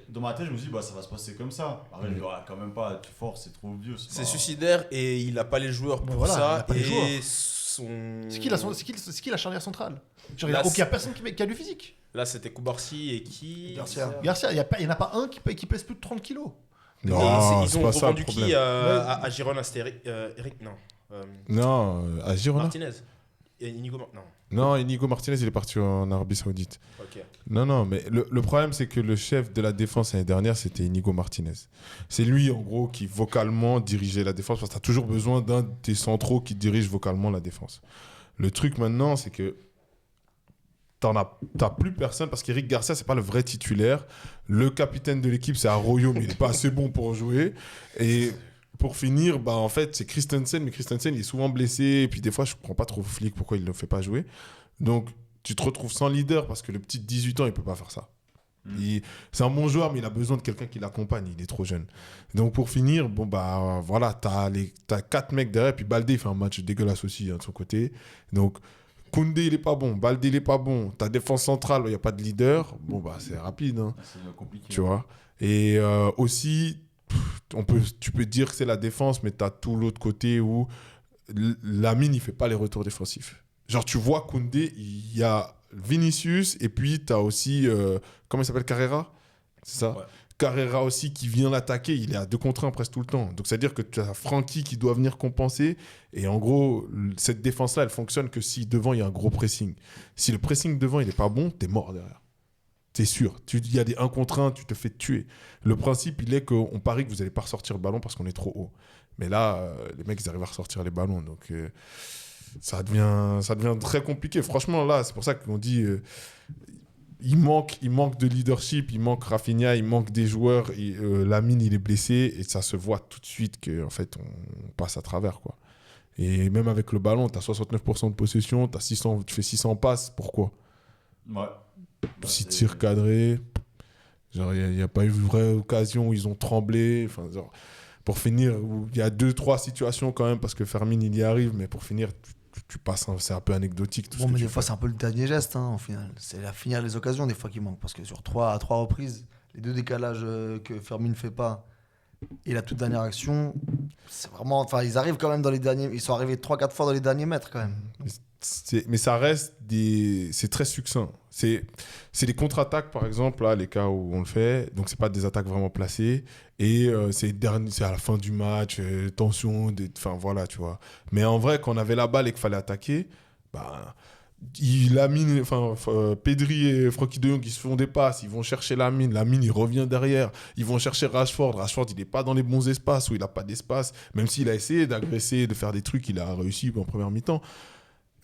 dans ma tête, je me suis dit, bah, ça va se passer comme ça. Après, je me dis, ouais, quand même pas, tu forces, c'est trop obvious. C'est Bah, suicidaire et il a pas les joueurs pour Voilà, il a ça. pas les Et joueurs. son. C'est qui la charnière centrale? Genre, il Là, n'y a personne qui a du physique. Là, c'était Koubarsi et qui. Garcia. Garcia, il n'y en a pas un qui pèse plus de 30 kilos. Non, ils c'est ont pas ça le revendu problème. qui à Girona? C'était Eric. Non. Non, à Girona. Martinez. Et Inigo Non. Non, Inigo Martinez, il est parti en Arabie Saoudite. Ok. Non, mais le problème, c'est que le chef de la défense l'année dernière, c'était Inigo Martinez. C'est lui, en gros, qui vocalement dirigeait la défense, parce que tu as toujours besoin d'un des centraux qui dirige vocalement la défense. Le truc maintenant, c'est que t'as plus personne, parce qu'Eric Garcia, c'est pas le vrai titulaire. Le capitaine de l'équipe, c'est Arroyo, mais il n'est pas assez bon pour jouer. Et pour finir, bah, en fait, c'est Christensen, mais Christensen, il est souvent blessé. Et puis des fois, je comprends pas trop Flick pourquoi il ne le fait pas jouer. Donc, tu te retrouves sans leader, parce que le petit de 18 ans, il peut pas faire ça. C'est un bon joueur, mais il a besoin de quelqu'un qui l'accompagne. Il est trop jeune. Donc, pour finir, bon, bah, voilà, t'as 4 mecs derrière. Puis Baldé, il fait un match dégueulasse aussi de son côté. Donc, Koundé, il est pas bon. Baldé, il est pas bon. Ta défense centrale, il n'y a pas de leader. Bon, bah, c'est rapide, hein, c'est compliqué. tu vois. Et aussi, tu peux dire que c'est la défense, mais tu as tout l'autre côté où Lamine, il fait pas les retours défensifs. Genre, tu vois Koundé, il y a Vinicius, et puis tu as aussi, comment il s'appelle, Carrera? C'est ça? Ouais. Carrera aussi qui vient l'attaquer, il est à 2 contre 1 presque tout le temps. Donc, c'est-à-dire que tu as Francky qui doit venir compenser. Et en gros, cette défense-là, elle fonctionne que si devant, il y a un gros pressing. Si le pressing devant, il n'est pas bon, tu es mort derrière. T'es sûr. Il y a des 1 contre 1, tu te fais tuer. Le principe, il est qu'on parie que vous n'allez pas ressortir le ballon parce qu'on est trop haut. Mais là, les mecs, ils arrivent à ressortir les ballons. Donc, ça devient très compliqué. Franchement, là, c'est pour ça qu'on dit il manque de leadership, il manque Rafinha, il manque des joueurs. Lamine, il est blessé et ça se voit tout de suite qu'en fait, on passe à travers, quoi. Et même avec le ballon, tu as 69% de possession, tu fais 600 passes. Pourquoi? Ouais. 6 tirs cadrés. Genre, il n'y a pas eu une vraie occasion où ils ont tremblé. Enfin, genre, pour finir, il y a 2-3 situations quand même, parce que Fermin, il y arrive, mais pour finir, tu passes, c'est un peu anecdotique. Tout Bon, ce que mais tu des fois, fais. c'est un peu le dernier geste, à final. C'est à finir les occasions, des fois, qui manquent. Parce que sur 3 reprises, les 2 décalages que Fermin ne fait pas et la toute dernière action, c'est vraiment. Enfin, ils arrivent quand même dans les derniers. Ils sont arrivés 3-4 fois dans les derniers mètres, quand même. mais ça reste c'est très succinct. C'est des contre-attaques, par exemple, là, les cas où on le fait. Donc, c'est pas des attaques vraiment placées. Et c'est à la fin du match, tension, enfin, voilà, tu vois. Mais en vrai, quand on avait la balle et qu'il fallait attaquer, bah, Pedri et Frenkie de Jong, ils se font des passes, ils vont chercher Lamine, il revient derrière, ils vont chercher Rashford, il n'est pas dans les bons espaces, où il n'a pas d'espace, même s'il a essayé d'agresser, de faire des trucs, il a réussi en première mi-temps.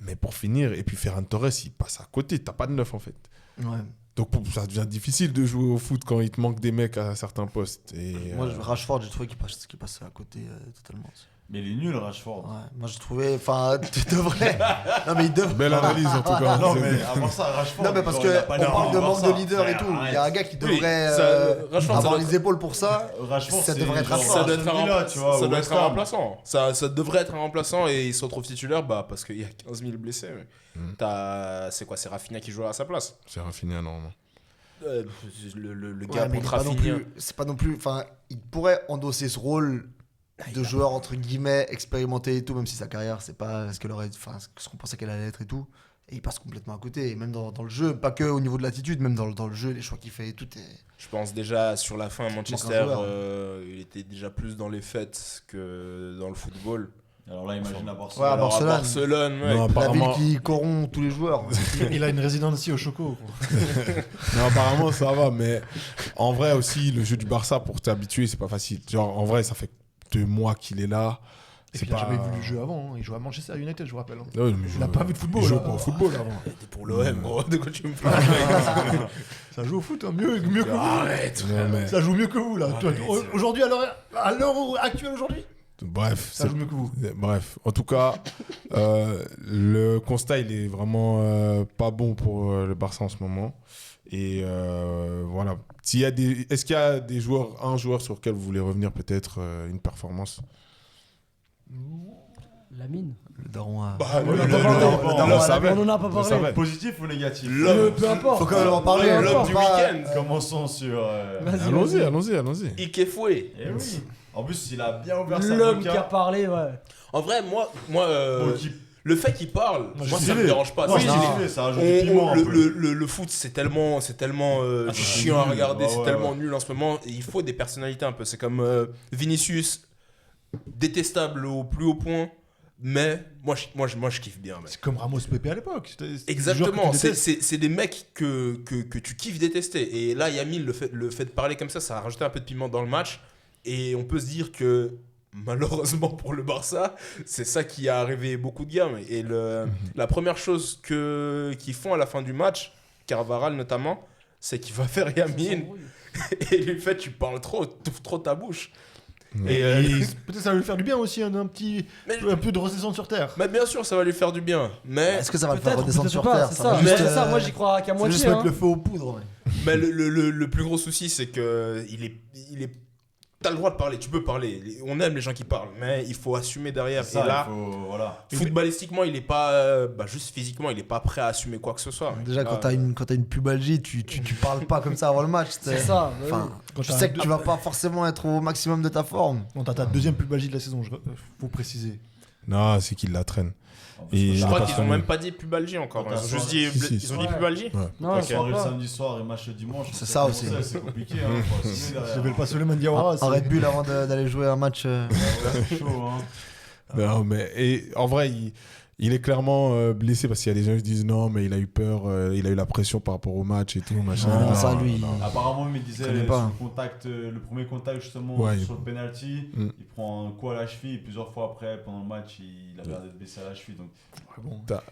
Mais pour finir, et puis Ferran Torres, il passe à côté, t'as pas de neuf en fait. Ouais. Donc ça devient difficile de jouer au foot quand il te manque des mecs à certains postes. Et, Moi, Rashford, j'ai trouvé qu'il passait à côté totalement. Mais il est nul, Rashford. Ouais, moi, j'ai trouvé. Enfin, tu devrais. Non, mais il devrait. Belle analyse en tout cas. Non, mais avant ça, Rashford. Non, mais parce genre, il a qu'on pas l'air parle de d'avoir manque ça. de leader et Frère, tout. Il y a un gars qui Oui, devrait Rashford, ça avoir doit les épaules pour ça. Rashford, Ça c'est devrait être genre Rashford. Ça doit être Aston Villa, tu vois, ça ou doit West être un Ham. remplaçant. Ça devrait être un remplaçant et il se retrouve titulaire parce qu'il y a 15 000 blessés. C'est quoi? C'est Rafinha qui joue à sa place. C'est Rafinha, normalement. Le Ouais, gars mais pour il est pas non Rafinha. plus. C'est pas non plus. Enfin, il pourrait endosser ce rôle de joueur entre guillemets expérimenté et tout, même si sa carrière c'est pas ce qu'on pensait qu'elle allait être et tout. Et il passe complètement à côté. Et même dans le jeu, pas que au niveau de l'attitude, même dans le jeu, les choix qu'il fait et tout. Je pense déjà sur la fin à Manchester, un joueur. il était déjà plus dans les fêtes que dans le football. Alors là, imagine à Ouais, Barcelone. à Alors, Barcelone. Barcelone, mec. Non, La apparemment, ville qui corrompt tous les joueurs. Il a une résidence ici au Choco. non, apparemment, ça va, mais en vrai aussi, le jeu du Barça, pour t'habituer, c'est pas facile. Genre, en vrai, ça fait 2 mois qu'il est là. Et C'est puis il a pas... jamais vu le jeu avant. Hein. Il jouait à Manchester United, je vous rappelle. Hein. Ouais, mais Il a pas vu de football. Il joue là. pas au football avant. T'es pour l'OM, gros. De quoi tu me parles? Ça joue au foot, hein. mieux que vous. Arrête. Non, mais... Ça joue mieux que vous, là. Toi, aujourd'hui, à l'heure actuelle, aujourd'hui, Bref, ça joue mieux que vous. bref, en tout cas, le constat, il est vraiment pas bon pour le Barça en ce moment. Et voilà. Est-ce qu'il y a un joueur sur lequel vous voulez revenir, peut-être une performance? Lamine. Le daron a. On en a pas le parlé. daron, Non, le savait. On en a pas Je parlé. savais. Positif ou négatif? Peu importe. Faut quand même en parler. hein. L'homme du Pas- week-end. Commençons sur. Vas-y. Allons-y. Ikefoué. Eh oui. En plus, il a bien ouvert sa L'homme qui a boca. parlé, ouais. En vrai, moi Bon, qui- le fait qu'il parle, moi ça stylé. me dérange pas. Non, C'est c'est stylé. stylé, ça rajoute du piment un peu. Le foot, c'est tellement chiant à nul. regarder, Ouais, c'est ouais, tellement ouais. nul en ce moment. Et il faut des personnalités un peu. C'est comme Vinicius, détestable au plus haut point, mais moi je kiffe bien. Mec. C'est comme Ramos Pepe à l'époque. C'était des joueurs que Exactement, tu détestes. c'est des mecs que tu kiffes détester. Et là, Yamil, le fait de parler comme ça a rajouté un peu de piment dans le match. Et on peut se dire que malheureusement pour le Barça, c'est ça qui a arrivé beaucoup de gammes. Et la première chose qu'ils font à la fin du match, Carvajal notamment, c'est qu'il va faire Yamil et lui fait tu parles trop, t'ouvres trop ta bouche. Et, Peut-être ça va lui faire du bien aussi, un peu de redescendre sur terre. mais bien sûr, ça va lui faire du bien. Mais, Est-ce que ça va le faire Peut-être, redescendre peut-être sur pas, terre c'est va ça. juste, C'est ça, moi j'y crois qu'à ça va juste moitié. mettre hein. le feu aux poudres. Ouais. mais le plus gros souci, c'est que il est t'as le droit de parler, tu peux parler. On aime les gens qui parlent, mais il faut assumer derrière. Ça, et là, il faut. Voilà. footballistiquement, il est pas, juste physiquement, il est pas prêt à assumer quoi que ce soit. Déjà, quand t'as une pubalgie, tu parles pas comme ça avant le match. C'est ça. bah Enfin, Quand tu t'as sais un- que tu vas pas forcément être au maximum de ta forme. Bon, t'as ta deuxième pubalgie de la saison, faut préciser. Non, c'est qu'il la traîne. Et Je il crois a qu'ils pas ont son- même pas dit pubalgie encore. Quand Ils ont t'as juste soin- dit, Si, ils ont dit Ouais. pubalgie. Ouais. Non, La je soirée le crois pas. samedi soir et match le dimanche. C'est ça aussi. C'est compliqué. Hein, faut assumer derrière. Je vais pas Suleiman Diawara. Un Red Bull avant d'aller jouer un match. C'est chaud. Hein. Non, mais et en vrai, il est clairement blessé parce qu'il y a des gens qui disent non, mais il a eu peur, il a eu la pression par rapport au match et tout, machin. Non, ça, lui. Apparemment, il me disait connais sur pas. le premier contact justement Ouais, sur le penalty, Mm. il prend un coup à la cheville et plusieurs fois après, pendant le match, il a l'air d'être blessé à la cheville. Donc, Ouais, bon. T'as-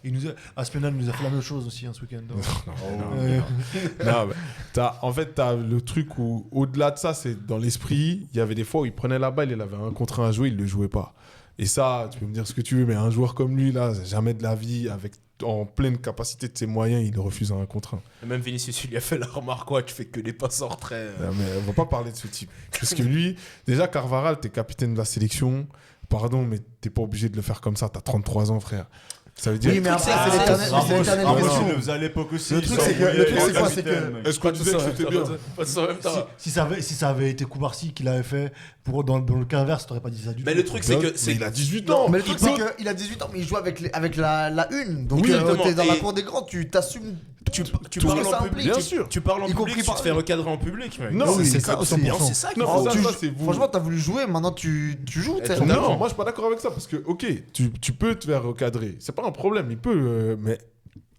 Aspinall nous a fait la même chose aussi ce week-end. oh, Non, mais t'as le truc où, au-delà de ça, c'est dans l'esprit, il y avait des fois où il prenait la balle, il avait un contre un à jouer, il le jouait pas. Et ça, tu peux me dire ce que tu veux, mais un joueur comme lui, là, jamais de la vie, en pleine capacité de ses moyens, il refuse un contre un. Et même Vinicius, il lui a fait la remarque, quoi, tu fais que des passes en retrait. Non, mais on va pas parler de ce type. Parce que lui, déjà, Carvajal, t'es capitaine de la sélection. Pardon, mais t'es pas obligé de le faire comme ça. T'as 33 ans, frère. Ça veut dire. Oui, mais après, c'est- c'est l'éternel Ramos, question. il le faisait à l'époque aussi. Le truc, il c'est que- s'envoyait le truc, les c'est quoi, c'est que- capitaines, mec. Est-ce qu'on disait que c'était bien? Pas tous en même temps. Si ça avait été Koubarsi qui l'avait fait dans le cas inverse, t'aurais pas dit ça du tout. Mais le truc, c'est que. Mais il a 18 ans. Mais le truc, c'est qu'il a 18 ans, mais il joue avec la une. Donc, Oui, exactement. t'es dans la Et- cour des grands, tu t'assumes. Tu tout parles ce que ça en public, implique. bien sûr. tu parles en Y public, compris tu te par- fais recadrer en public, mec. Non, Oui, c'est ça, comme aussi. bien, c'est ça qu'il Non, faut. ça, Tu- c'est vous. Franchement, t'as voulu jouer, maintenant tu joues. t'sais. totalement. Non, moi je suis pas d'accord avec ça parce que, ok, tu peux te faire recadrer. C'est pas un problème, il peut. Mais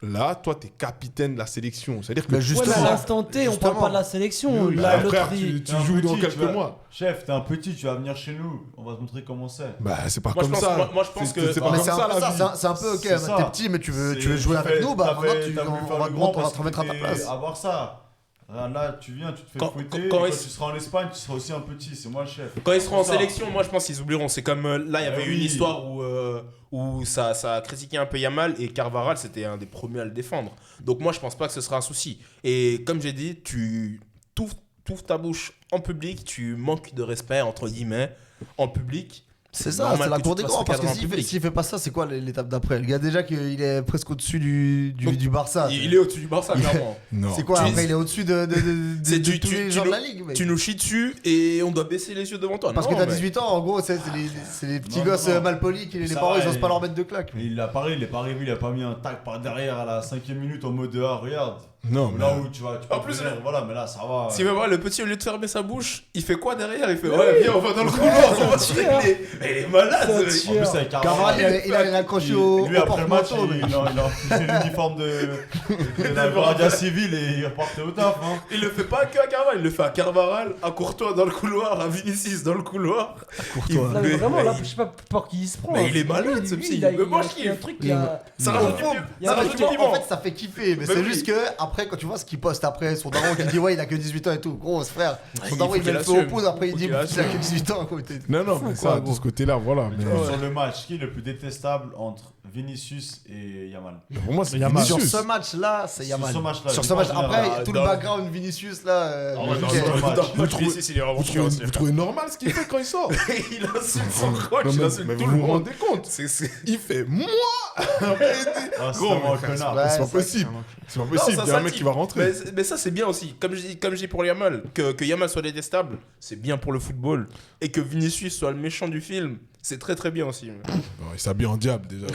là, toi, t'es capitaine de la sélection. C'est-à-dire que. Mais Ouais, mais justement, à l'instant T, on parle pas de la sélection. Oui, Là, Bah, l'autre, frère, il- tu T'es un joues dans petit, quelques tu vas- mois. Chef, t'es un petit, tu vas venir chez nous. On va te montrer comment c'est. Bah, c'est pas Moi, je comme pense- ça. moi, je pense que- C'est Mais pas comme c'est un ça peu la ça, vie. c'est un peu ok, C'est ça. t'es petit, mais tu veux C'est- jouer tu avec fais- nous, bah t'as maintenant fait- t'as voulu on faire va le te grand on va parce te remettre à que ta t'es- place. Avoir ça. Regarde, là, tu viens, tu te fais Quand- fouetter. quand Quand ils- tu seras en Espagne, tu seras aussi un petit. C'est moi le chef. Quand ils seront en Ça. sélection, moi je pense qu'ils oublieront. C'est comme là, il y avait oui. une histoire où ça a critiqué un peu Yamal et Carvajal, c'était un des premiers à le défendre. Donc moi je pense pas que ce sera un souci. Et comme j'ai dit, tu t'ouvres ta bouche en public, tu manques de respect, entre guillemets, en public. C'est ça, normal c'est la que cour tu des te grands. fasses Parce que recadrer en public. s'il fait pas ça, c'est quoi l'étape d'après? Le gars, déjà qu'il est presque au-dessus du Barça. Il est au-dessus du Barça, clairement. Non. C'est quoi Tu- après? Il est au-dessus de C'est tous les gens de la ligue. mec. Tu nous chies dessus et on doit baisser les yeux devant toi. Parce Non, que t'as mais- 18 ans, en gros, c'est les petits Non, gosses non. mal polis qui les Ça parents va, ils osent et- pas leur mettre de claques. Mais il a parlé, il est pas arrivé, il a pas mis un tac par derrière à la 5ème minute en mode ah, regarde. Non, mais. Là où tu peux En plus, venir, voilà, mais là ça va. Si vous voyez, le petit, au lieu de fermer sa bouche, il fait quoi derrière? Il fait ouais, viens, on va dans le couloir, on va se régler. Mais il est malade, Ça ce tue. mec. En plus, avec Carvalho, il a accroché au Lui, après le match, porte-manteau. il a refusé l'uniforme de la Guardia Civile et il repartait au taf. Hein. Il le fait pas que à Carvajal, il le fait à Carvajal, à Courtois dans le couloir, à Vinicius dans le couloir. Courtois. Non, mais vraiment, là, je sais pas pour qui il se prend. Mais hein. il est malade, ce Lui, psy. il a- Mais moi, il a je pris un kiffe. truc, il a- Ça Au rajoute du fond, piment. il y a Ça un rajoute du truc- piment. en fait, ça fait kiffer. Mais Mais c'est oui. juste que, après, quand tu vois ce qu'il poste après, son daron qui dit ouais, il a que 18 ans et tout. Gros, frère. Son il daron, faut il met le qu'il feu au assume. poudre. Après, il Faut dit qu'il il a assume. que 18 ans. quoi. Non, non, mais ça, de ce côté-là, voilà. Mais Sur le match, qui est le plus détestable entre Vinicius et Yamal? pour moi, c'est Yamal. Sur Vinicius. ce match-là, c'est Sur Yamal. ce match-là, Sur je ce match, pense en après, général, tout dans le le- background Vinicius là. Ah ouais, ok. dans ok. le match, Vous trouvez- Vinicius, il est vraiment Vous chiant trouvez, aussi. vous trouvez normal ce qu'il fait quand il sort? Il insulte son coach, Non, il mais insulte tout vous le vous monde. rendez compte? C'est- Il fait moi. Ah, c'est Gros, vraiment un mais connard. Ouais, c'est pas c'est possible. C'est pas Non, possible. ça, Il y a un ça mec dit. qui va rentrer. Mais ça, c'est bien aussi. Comme je dis pour Yamal, que Yamal soit détestable, c'est bien pour le football. Et que Vinicius soit le méchant du film, c'est très très bien aussi. Bon, il s'habille en diable déjà.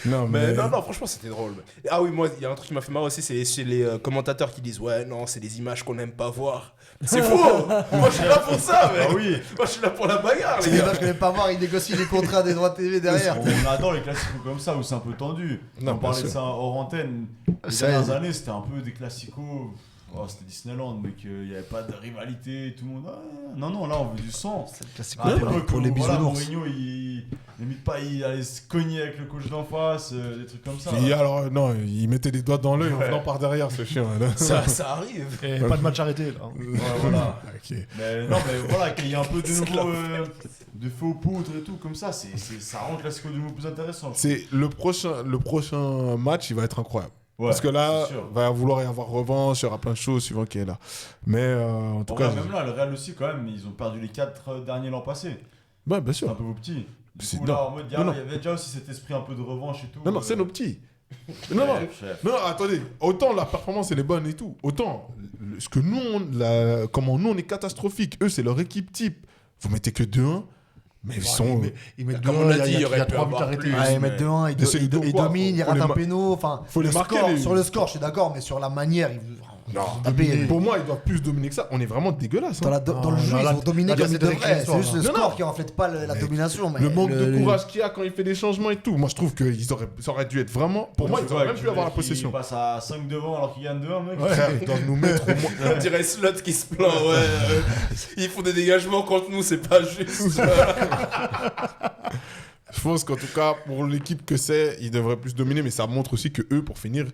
Non, Mais mais. non, franchement, c'était drôle. Ah oui, moi, il y a un truc qui m'a fait marrer aussi, c'est chez les commentateurs qui disent ouais, non, c'est des images qu'on n'aime pas voir. C'est faux. Moi, je suis là pour ça, mec. Ah oui, Moi, je suis là pour la bagarre, C'est les des gars. matchs que je pas voir, il négocie les contrats des droits TV derrière. on adore les classicos comme ça où c'est un peu tendu. Non, On parlait bien de ça hors antenne. Les Ça, dernières années, c'était un peu des classicos. Oh, c'était Disneyland, mais qu'il n'y avait pas de rivalité, tout le monde. Ah, non, là on veut du sang. C'est le classique À l'époque, pour les voilà, bisounours. Mourinho, il limite pas, il allait se cogner avec le coach d'en face, des trucs comme ça. Puis alors, non, il mettait des doigts dans l'œil en venant par derrière, ce chien. Là. Ça arrive. Et pas de match arrêté là. Ouais, voilà. Ok. Mais non, mais voilà, qu'il y ait un peu de nouveau de faux poudre et tout, comme ça, ça rend le classico du nouveau plus intéressant. je C'est le prochain match, il va être incroyable. Ouais, Parce que là, c'est sûr. va vouloir y avoir revanche, il y aura plein de choses suivant qui est là. Mais en tout En cas, vrai, même là, le Real aussi, quand même, ils ont perdu les 4 derniers l'an passé. bah, bien C'est un sûr. peu vos petits. Du C'est- coup, non. là, en mode, il y Non, non. avait déjà aussi cet esprit un peu de revanche et tout. Non, non, c'est nos petits. Non, non, Chef. non, attendez. Autant la performance, elle est bonne et tout. Autant, ce que nous, comment nous, on est catastrophique. Eux, c'est leur équipe type. Vous mettez que 2-1, mais ils sont. Ils mettent Comme on l'a 2-1, dit, il il y aurait a pu 3 buts avoir arrêtés. plus. Ouais, ils mettent 2-1, Mais c'est ils quoi, dominent, ils faut ratent les un ma- péno. Enfin, faut les le marquer, score, les- sur le score, je suis d'accord, mais sur la manière, ils Non, taper. pour moi, ils doivent plus dominer que ça. On est vraiment dégueulasse. hein. dans le Non, jeu, là, ils ont dominé là, comme ils c'était devraient. récréatif, C'est juste le non, score non. qui reflète pas la domination. mais Le manque de courage qu'il y a quand il fait des changements et tout. Moi, je trouve qu'ils auraient, ça aurait dû être vraiment. Pour moi, ils auraient même pu avoir la possession. Il passe à 5 devant alors qu'il gagne 2-1, mec. Frère, ils doivent nous mettre au moins. On dirait Slot qui se plaint, ouais. Ils font des dégagements contre nous, c'est pas juste. Je pense qu'en tout cas, pour l'équipe que c'est, ils devraient plus dominer, mais ça montre aussi que eux, pour finir,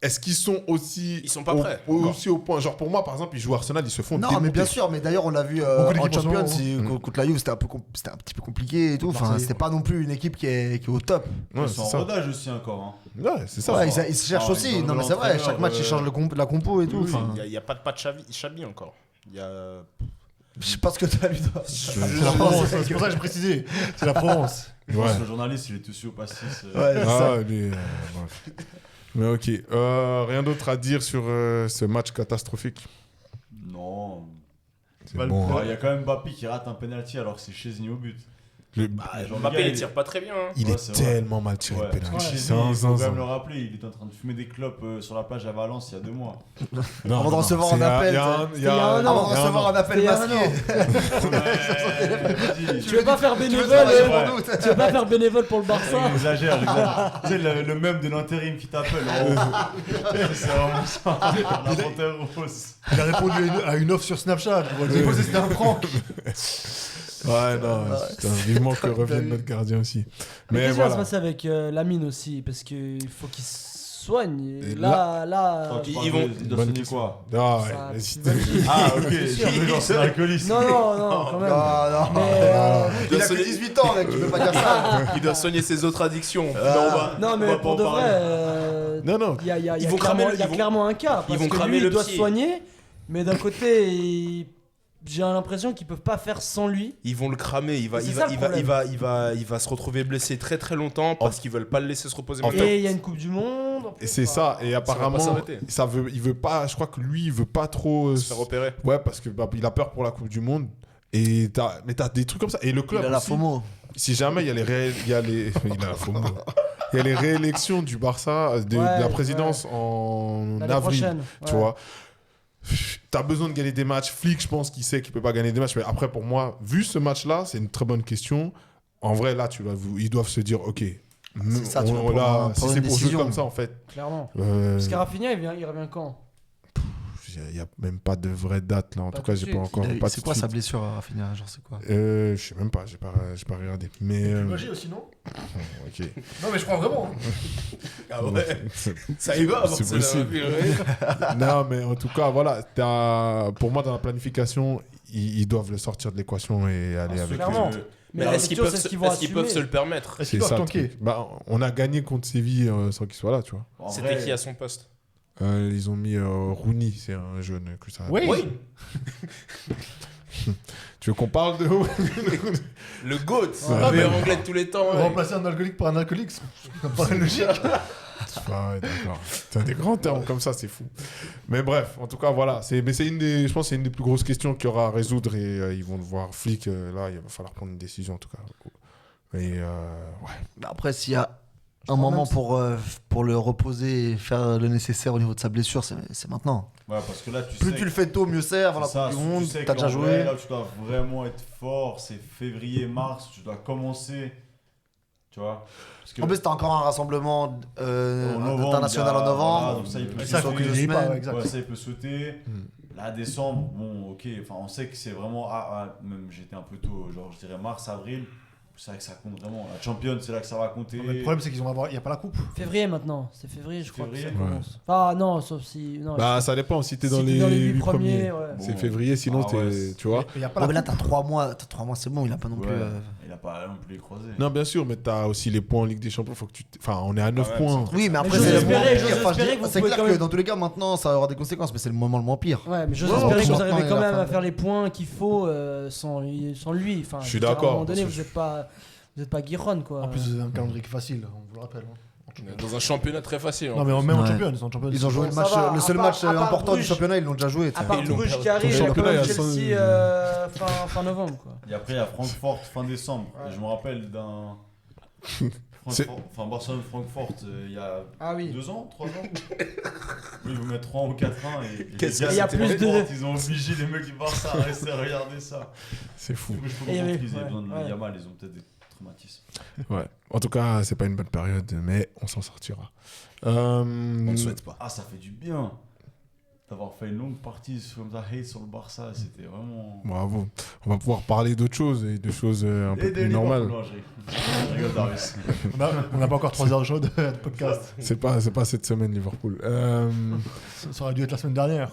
est-ce qu'ils sont aussi. Ils sont pas prêts, Aussi au point. Genre, pour moi, par exemple, ils jouent Arsenal, ils se font Non, démonter. mais bien sûr, mais d'ailleurs, on l'a vu Beaucoup en d'équipes en ce Champions, moment, contre la Juve, c'était un petit peu compliqué et tout. Enfin, Marseille, c'était ouais. pas non plus une équipe qui est au top. Ouais, Ils c'est sont en ça. rodage aussi encore. Hein. Ouais, c'est ça. Ouais, ils se cherchent Ah, aussi. ils ont Non, mais c'est vrai, l'entraîneur, chaque match, ils changent la compo et tout. oui, Enfin, Il n'y a pas de pas de Chabi encore. Il y a. je sais pas ce que t'as lu. C'est la Provence, c'est pour ça que j'ai précisé. C'est la Provence. Je pense Ouais. que le journaliste, il est aussi au pastis. Ouais, c'est ça. Ah, lui, bref. Mais ok. Rien d'autre à dire sur ce match catastrophique. Non. C'est Bah, bon. Il y a quand même Mbappé qui rate un penalty alors que c'est Chesney au but. Genre, Mbappé, le gars, il tire pas très bien. Hein. Il Ouais, est c'est vrai. tellement mal tiré Ouais, le parce que pénalty. Chesney, il faut quand même le Non, rappeler, il était en train de fumer des clopes sur la plage à Valence il y a 2 mois. Avant de recevoir un appel, Avant de recevoir un appel C'était il y a un masqué. Tu veux pas faire bénévole travailler ouais. pour nous, Tu veux pas faire bénévole pour le Barça Il exagère. Tu sais, le même de l'intérim qui t'appelle. C'est vraiment ça. La panthère rose. Il a répondu à une offre sur Snapchat. J'ai posé c'était un prank. Ouais, non, putain, vivement que revienne notre gardien aussi. Mais Mais qu'est-ce qui va se voilà. passer avec Lamine aussi? Parce qu'il faut qu'il se soigne. Et Et là, Attends, tu Ils parles vont- de- il doit Bonne signer question. quoi Ah ouais, Ça- mais si Ah, ok. sûr. J'ai cru c'est l'alcoolisme. Non, quand même. Non, Mais, il a que 18 ans, mec, tu peux pas dire ça. Il doit soigner ses autres addictions. non, on mais va pour pas de en vrai, parler. Non. il y a, Ils vont clairement, cramer- il y a ils vont- clairement un cas. ils Parce vont que cramer lui, le il doit pied. se soigner, mais d'un côté, j'ai l'impression qu'ils peuvent pas faire sans lui. Ils vont le cramer, il va, C'est il ça, va, le il va, il problème. va, il va se retrouver blessé très très longtemps parce qu'ils veulent pas le laisser se reposer. En Et fait- il y a une Coupe du Monde. en plus, Et c'est ça. Et va apparemment, pas s'arrêter. il veut pas. Je crois que lui, il veut pas trop. Se faire opérer. Ouais, parce que il a peur pour la Coupe du Monde. Et mais t'as des trucs comme ça. Et le Il club a la aussi, FOMO. si jamais il y a il a la FOMO. Il y a les réélections du Barça, de la présidence en l'année avril. prochaine. Tu vois. T'as besoin de gagner des matchs. Flick, je pense qu'il sait qu'il peut pas gagner des matchs. Mais après, pour moi, vu ce match-là, c'est une très bonne question. En vrai, là, ils doivent se dire, ok, C'est ça, tu vas prendre si c'est une pour jouer décision. comme ça, en fait. Clairement. euh, Parce qu'Arafinha, il revient quand? Il n'y a même pas de vraie date là. En Pas tout tout cas, de j'ai suite. pas encore. Pas C'est tout quoi de sa suite. blessure à Rafinha? Genre, c'est quoi? Je sais même pas. J'ai pas regardé. Mais aussi, non? ok. Non, mais je crois vraiment. Ah ouais, ça y va. C'est Marcel, possible. Non, mais en tout cas, voilà. Pour moi, dans la planification, ils doivent le sortir de l'équation et aller avec. Clairement. Mais la est-ce qu'ils question, peuvent, c'est ce se- qu'ils vont est-ce qu'ils peuvent se assumer. le permettre? Est-ce C'est qu'ils ça. doivent le tanker? truc. Bah, on a gagné contre Séville sans qu'il soit là, tu vois. C'était qui à son poste? Ils ont mis Rooney, c'est un jeune que ça. Oui. Tu veux qu'on parle de Le GOAT, Ah, le meilleur mais- anglais de tous les temps. ouais. Remplacer un alcoolique par un alcoolique, ça me paraît logique. Ah ouais, d'accord. T'as des grands termes comme ça, c'est fou. Mais bref, en tout cas, voilà. Mais c'est je pense que c'est une des plus grosses questions qu'il y aura à résoudre et ils vont devoir Flick. Là, il va falloir prendre une décision en tout cas. Et ouais. Bah, après, s'il y a un crois moment même pour le reposer et faire le nécessaire au niveau de sa blessure, c'est maintenant. Ouais, parce que là, tu Plus sais tu le fais tôt, mieux c'est. Avant la c'est ça, Coupe du tu Monde, sais t'as qu'en déjà vrai, joué. Là, tu dois vraiment être fort. C'est février, mars. Tu dois commencer. Tu vois parce que En plus, t'as encore un rassemblement en novembre, international il y a- en novembre. voilà, donc ça, il peut Ça, faut sauter. que je pas, ouais, exact. Ouais, ça, il peut sauter. Hmm. Là, décembre, bon, ok. Enfin, on sait que c'est vraiment. Même j'étais un peu tôt, genre, je dirais mars, avril. C'est vrai que ça compte vraiment. La Champions, c'est là que ça va compter. Non, mais le problème, c'est qu'ils vont avoir. Il n'y a pas la coupe. Février maintenant. C'est février, je crois que ça Février. commence. Enfin, non, sauf si. Non, Bah, ça dépend. Si t'es si dans t'es les, dans les 8 8 premiers, ouais. c'est Bon. février. Sinon, Ah ouais, tu vois. Il n'y a pas Ouais, mais la là, coupe. t'as 3 mois. T'as 3 mois, c'est bon. Il a pas non Ouais, plus. il a pas non plus les croisés. Non, bien sûr, mais t'as aussi les points en Ligue des Champions. Faut que enfin, on est à 9 Ouais, points. Oui, mais après, j'ose c'est le espérer- moment j'ose pire. Enfin, je espérer dis- que vous c'est pouvez clair quand que même- dans tous les cas, maintenant, ça aura des conséquences, mais c'est le moment le moins pire. Ouais, mais j'ose Ouais, espérer que vous maintenant, arrivez il quand a même fait- à faire les points qu'il faut sans lui. Enfin, Je suis veux dire, d'accord, À un moment donné, parce vous n'êtes pas Guiron, quoi. En plus, vous avez un calendrier facile, on vous le rappelle. hein. En Champions. Dans un championnat très facile. Non, mais même en Ouais. Champions, en Champions. Ils ont joué le Ça match, va, le seul à part- match à part important du Bruges. championnat, ils l'ont déjà joué. À part Ils l'ont Bruges perdu. qui arrive, Ton il y a quand championnat, même il y a Chelsea fin novembre, quoi. Et après, il y a Francfort fin décembre. Et je me rappelle d'un. Enfin, Barcelone-Francfort, il y a Ah oui. 2 ans, 3 ans. Oui, ils vous mettent 3 ou 4-1. Et Qu'est-ce les gars, qu'il y a c'était plus de- Francfort, Ils ont obligé les mecs du Barça à rester à regarder ça. C'est fou. Du coup, je peux Et il y comprendre avait- qu'ils aient besoin de ouais. Yamal, ils ont peut-être des traumatismes. Ouais. En tout cas, c'est pas une bonne période, mais on s'en sortira. On ne souhaite pas. Ah, ça fait du bien d'avoir fait une longue partie comme ça, hate sur le Barça. C'était vraiment. Bravo. On va pouvoir parler d'autres choses et de choses un peu Et des plus normales. Liverpool, non, je rigole, Darius. On n'a pas encore 3 heures de show de podcast. C'est pas cette semaine Liverpool. Ça aurait dû être la semaine dernière.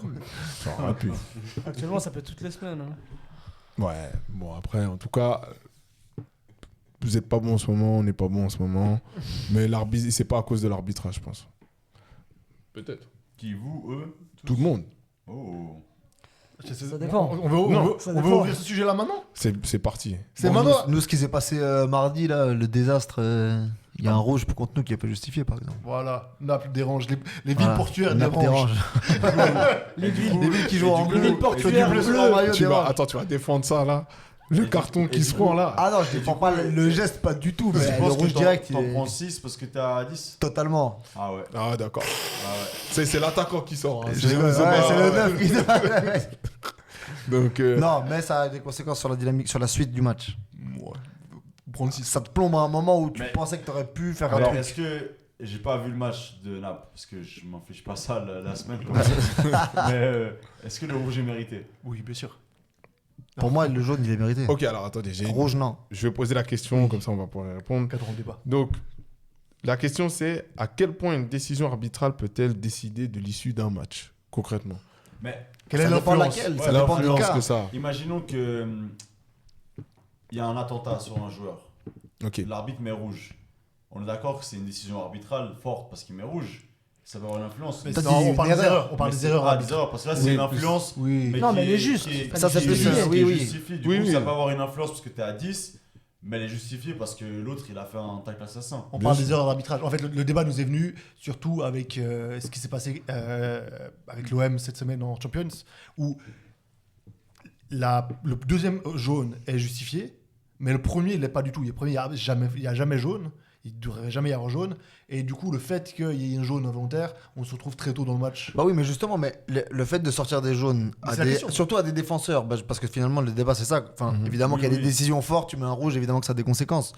Ça aurait pu. Actuellement, ça peut être toutes les semaines. Hein. Ouais. Bon après, en tout cas, vous êtes pas bon en ce moment, on n'est pas bon en ce moment. Mais l'arbitre, c'est pas à cause de l'arbitrage, je pense. Peut-être. Qui, vous, eux tous Tout le monde. Oh. Ça dépend. On veut, Non, ça on veut dépend. ouvrir ce sujet là maintenant. C'est parti. C'est Bon, maintenant. nous, ce qui s'est passé mardi, là, le désastre, il y a un rouge contre nous qui n'est pas justifié, par exemple. Voilà, Naples dérange, les villes Voilà. portuaires Naples dérangent. Les villes. Les villes qui jouent en Les bleu. villes portuaires bleu sur bleues. un maillot Tu vas, dérangent. attends, tu vas défendre ça là. Le carton et qui du se coup- prend là. Ah non, je défends pas le geste, pas du tout, mais Je le pense que rouge direct, il t'en est prends 6 parce que t'es à 10. totalement. Ah ouais. Ah d'accord. Ah ouais. C'est l'attaquant qui sort. hein. Je rigole, C'est ouais, pas- c'est le 9 qui Donc Non, mais ça a des conséquences sur la dynamique, sur la suite du match. Ouais. Prendre 6. Ça te plombe à un moment où tu Mais- pensais que tu aurais pu faire un Alors, truc. est-ce que j'ai pas vu le match de Naples parce que je m'inflige pas ça la semaine comme ça. Mais est-ce que le rouge est mérité? Oui, bien sûr. Pour moi, le jaune, il est mérité. ok, alors attendez, Rouge, non. je vais poser la question comme ça on va pouvoir y répondre. Cadre en débat. Donc la question c'est à quel point une décision arbitrale peut-elle décider de l'issue d'un match concrètement? Mais Quelle Ça est dépend l'influence laquelle, Ouais, ça dépend du L'influence cas. que ça. imaginons que il y a un attentat sur un joueur. Ok. L'arbitre met rouge. On est d'accord que c'est une décision arbitrale forte parce qu'il met rouge. Ça va avoir une influence. Mais T'as non, dit on parle une des erreur. erreurs. On parle Mais des c'est erreurs. pas arbitrales. des erreurs parce que là c'est Oui, une influence. Oui. Non, mais qui elle est est- juste. qui est- Ça, c'est qui plus est- ça, qui est oui, oui. justifiée. Du Oui, coup, oui. ça peut avoir une influence parce que t'es à 10, mais elle est justifiée parce que l'autre il a fait un tacle assassin. On Bien parle sûr. des erreurs d'arbitrage. En fait, le débat nous est venu surtout avec ce qui s'est passé avec l'OM cette semaine en Champions, où le deuxième jaune est justifié, mais le premier, il l'est pas du tout. Le premier, il n'y a jamais jaune. Il ne devrait jamais y avoir jaune. Et du coup, le fait qu'il y ait un jaune involontaire, on se retrouve très tôt dans le match. Bah oui, mais justement, mais le fait de sortir des jaunes, Mais c'est la question. surtout à des défenseurs, parce que finalement, le débat, c'est ça. Enfin, évidemment Oui, qu'il y a oui. des décisions fortes, tu mets un rouge, évidemment que ça a des conséquences.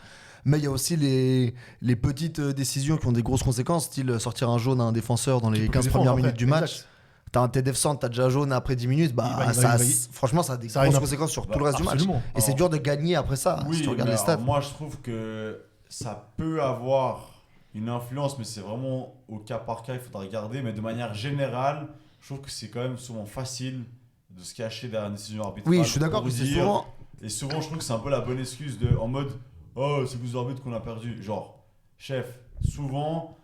Mais il y a aussi les petites décisions qui ont des grosses conséquences, style sortir un jaune à un défenseur dans les 15 premières minutes du match. T'as un TDF centre, t'as déjà jaune après 10 minutes, bah Il va- ça, il va- franchement, ça a des ça a grosses une- conséquences sur Bah, tout le reste du match. Absolument. Et c'est Alors- dur de gagner après ça, Oui, si tu regardes mais les stats. alors, moi je trouve que ça peut avoir une influence, mais c'est vraiment au cas par cas, il faudra regarder. Mais de manière générale, je trouve que c'est quand même souvent facile de se cacher derrière une décision arbitrale. Oui, je suis d'accord pour que c'est dire- souvent. Et souvent, je trouve que c'est un peu la bonne excuse en mode oh, c'est vous arbitres qu'on a perdu. Genre, chef, souvent,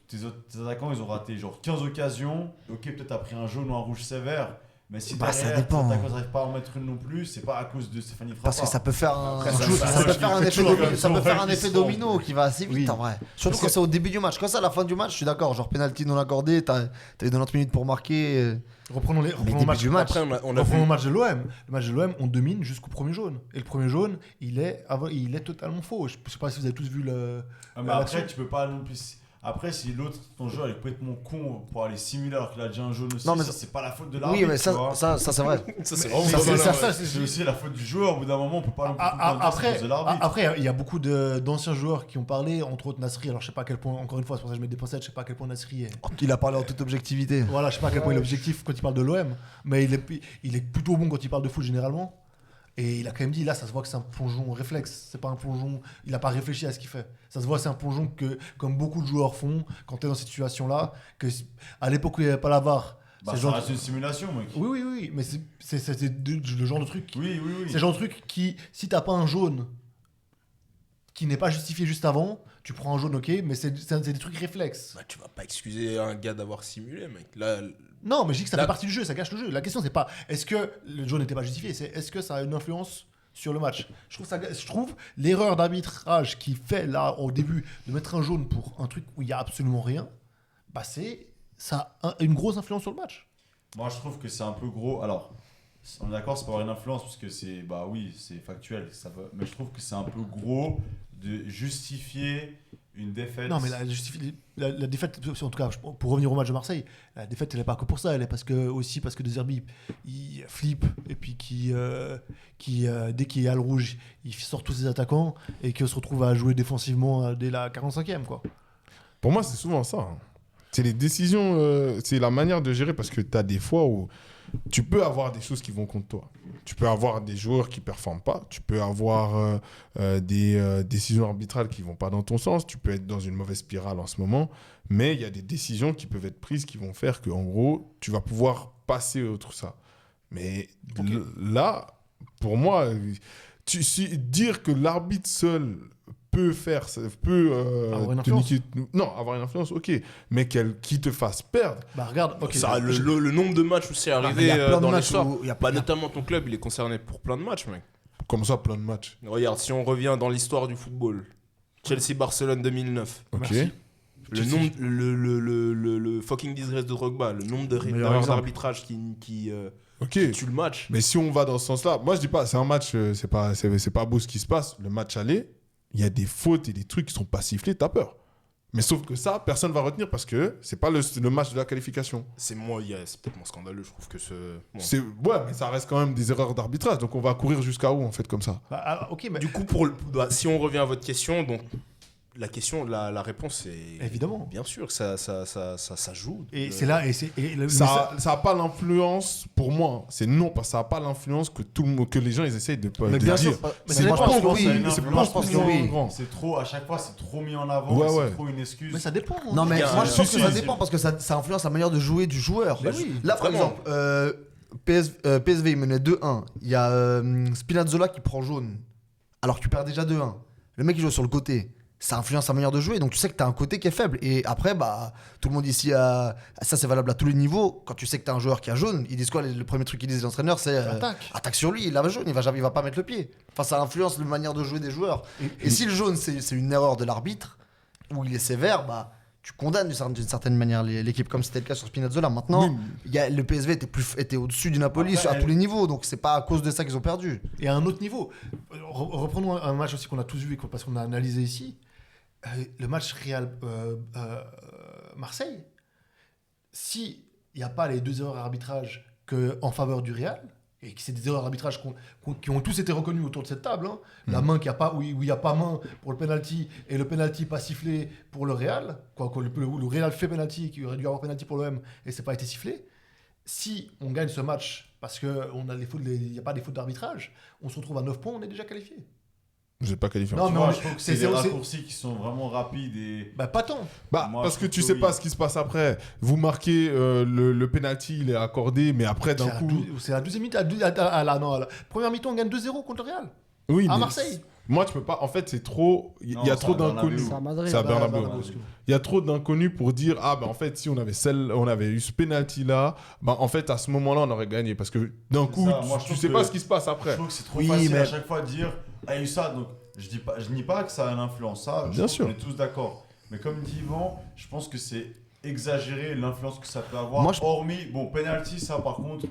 tes attaquants ils ont raté genre 15 occasions. Ok, peut-être t'as pris un jaune ou un rouge sévère. Mais si Bah, ça derrière, dépend. tes attaquants n'arrivent pas à en mettre une non plus, c'est pas à cause de Stéphanie Frappard. Parce que ça peut faire un, Après, ça ça- ça- peut ça- faire un ça- effet ça- domino, ça- ça peut ça- faire un ça- effet ça- domino qui va assez vite Oui. en vrai. Surtout quand c'est au début du match. Quand c'est à la fin du match, je suis d'accord. Genre penalty non accordé, t'as eu 90 minutes pour marquer. Reprenons le début match. du match. Après, on a Reprenons vu. le match de l'OM. Le match de l'OM, on domine jusqu'au premier jaune. Et le premier jaune, il est totalement faux. Je sais pas si vous avez tous vu le. Ah, mais la après, l'action. tu peux pas non plus. Après, si l'autre, ton joueur, il est complètement con pour aller simuler alors qu'il a déjà un jaune aussi, Non, mais ça, c'est pas la faute de Oui, l'arbitre. mais tu vois. ça c'est vrai. Ça, c'est Ça, vraiment ça, pas c'est- mal, ça, ouais. ça, C'est aussi la faute du joueur. Au bout d'un moment, on peut pas non plus. Ah, tout le temps dire Après, c'est cause de l'arbitre. après, il y a beaucoup d'anciens joueurs qui ont parlé, entre autres Nasri. Alors, je sais pas à quel point, encore une fois, c'est pour ça que je mets des pincettes, je sais pas à quel point Nasri est. Il a parlé en toute objectivité. Voilà, je sais pas à quel point il est objectif quand il parle de l'OM, mais il est plutôt bon quand il parle de foot généralement. Et il a quand même dit, là, ça se voit que c'est un plongeon réflexe. C'est pas un plongeon. Il n'a pas réfléchi à ce qu'il fait. Ça se voit, c'est un plongeon que, comme beaucoup de joueurs font, quand tu es dans cette situation-là, que à l'époque où il n'y avait pas la VAR. Bah, c'est ça genre- reste une simulation, mec. Oui, mais c'est le genre de truc. Oui. C'est le genre de truc qui, si t'as pas un jaune qui n'est pas justifié juste avant, tu prends un jaune, ok, mais c'est des trucs réflexes. Bah, tu vas pas excuser un gars d'avoir simulé, mec. Là, Non, mais je dis que ça Là- fait partie du jeu, ça gâche le jeu. La question, c'est pas est-ce que le jaune n'était pas justifié, c'est est-ce que ça a une influence sur le match. Je trouve l'erreur d'arbitrage qui fait là au début de mettre un jaune pour un truc où il y a absolument rien, bah ça a une grosse influence sur le match. Moi, je trouve que c'est un peu gros. Alors, on est d'accord, ça peut avoir une influence parce que c'est. Bah oui, c'est factuel. Mais je trouve que c'est un peu gros de justifier une défaite. Non, mais la défaite, en tout cas, pour revenir au match de Marseille, la défaite, elle n'est pas que pour ça. Elle est aussi parce que De Zerbi, il flippe et puis dès qu'il y a le rouge, il sort tous ses attaquants et qu'il se retrouve à jouer défensivement dès la 45e, quoi. Pour moi, c'est souvent ça. hein. C'est les décisions, c'est la manière de gérer parce que tu as des fois où tu peux avoir des choses qui vont contre toi. Tu peux avoir des joueurs qui ne performent pas. Tu peux avoir des décisions arbitrales qui ne vont pas dans ton sens. Tu peux être dans une mauvaise spirale en ce moment. Mais il y a des décisions qui peuvent être prises qui vont faire qu'en gros, tu vas pouvoir passer outre ça. Mais là, pour moi, dire que l'arbitre seul peut peut faire, ça Avoir une te influence. niquer. Non, avoir une influence, ok, mais qui te fasse perdre. Bah regarde, ok. Ça, le nombre de matchs où c'est Il arrivé y a plein de dans matchs l'histoire. où il y a Bah, notamment ton club, il est concerné pour plein de matchs, mec. Comme ça, plein de matchs. Regarde, si on revient dans l'histoire du football, Chelsea-Barcelone 2009. Ok. Merci. Le nombre, le fucking disgrace de Drogba, le nombre Meilleur d'erreurs exemple. d'arbitrage qui Ok. tue le match. Mais si on va dans ce sens-là, moi je dis pas, c'est un match, c'est pas beau ce qui se passe. Le match aller, il y a des fautes et des trucs qui sont pas sifflés, t'as peur. Mais sauf que ça, personne va retenir parce que c'est pas le match de la qualification. C'est peut-être moins scandaleux, je trouve que ce. Bon. Ouais, mais ça reste quand même des erreurs d'arbitrage. Donc on va courir jusqu'à où en fait comme ça? Ok, mais Du coup, si on revient à votre question, donc la réponse est évidemment. bien sûr que ça joue. Et c'est là, Ça a pas l'influence, pour moi, c'est non, parce que ça a pas l'influence que les gens ils essayent de Mais bien dire. sûr, Mais c'est ça moi je dépend, pense que oui, oui. mais C'est moi, moi je pense que oui. grand. C'est trop, à chaque fois, c'est trop mis en avant. Ouais, et ouais. C'est trop une excuse. Mais ça dépend. hein. Non, mais Il y a moi un- je pense si, que ça si. dépend parce que ça influence la manière de jouer du joueur. Mais oui. Là, par Vraiment. exemple, PSV il menait 2-1. Il y a Spinazzola qui prend jaune alors que tu perds déjà 2-1. Le mec il joue sur le côté. Ça influence sa manière de jouer, donc tu sais que tu as un côté qui est faible. Et après, bah, tout le monde ici, ça c'est valable à tous les niveaux. Quand tu sais que tu as un joueur qui a jaune, ils disent quoi? Le premier truc qu'ils disent les entraîneurs, c'est attaque sur lui, il a jaune, il va pas mettre le pied. Enfin, ça influence la manière de jouer des joueurs. Et si le jaune, c'est une erreur de l'arbitre, ou il est sévère, bah, tu condamnes d'une certaine manière l'équipe, comme c'était le cas sur Spinazzola. Maintenant, Oui. le PSV était au-dessus du Napoli Après, à tous les niveaux, donc c'est pas à cause de ça qu'ils ont perdu. Et à un autre niveau, reprenons un match aussi qu'on a tous vu parce qu'on a analysé ici. Le match Real Marseille. Si il n'y a pas les 2 erreurs d'arbitrage en faveur du Real, et que c'est des erreurs d'arbitrage qui ont tous été reconnues autour de cette table, hein, la main où il n'y a pas main pour le penalty et le penalty pas sifflé pour le Real, le Real fait penalty, qui aurait dû avoir penalty pour l'OM et c'est pas été sifflé. Si on gagne ce match parce qu'il n'y a pas des fautes d'arbitrage, on se retrouve à 9 points, on est déjà qualifié. Vous n'êtes pas qualifié. Non, Tu mais vois, on est- je trouve que c'est- c'est des c'est- raccourcis qui sont vraiment rapides et. Bah pas tant. Bah, Moi, parce je que trouve tu que sais oui. pas ce qui se passe après. Vous marquez le penalty, il est accordé, mais après d'un coup. C'est la 12e minute. À la première mi-temps, on gagne 2-0 contre le Real. Oui, À mais Marseille. Moi, tu peux pas. En fait, c'est trop. Il y Non, a c'est trop à Bernabéu. d'inconnus. C'est à Madrid. C'est à Bernabéu. Bernabéu. Il y a trop d'inconnus pour dire ah bah en fait si on avait eu ce penalty là, bah en fait à ce moment-là on aurait gagné parce que d'un C'est coup ça, moi, je tu trouve sais que- pas ce qui se passe Je après. trouve que c'est trop Oui, facile mais- à chaque fois de dire ah, il y a eu ça. Donc, je nie pas que ça a une influence. Ça, je Bien pense sûr. qu'on est tous d'accord. Mais comme dit Yvan, je pense que c'est exagéré l'influence que ça peut avoir. Moi, je- Hormis, bon, penalty, ça par contre,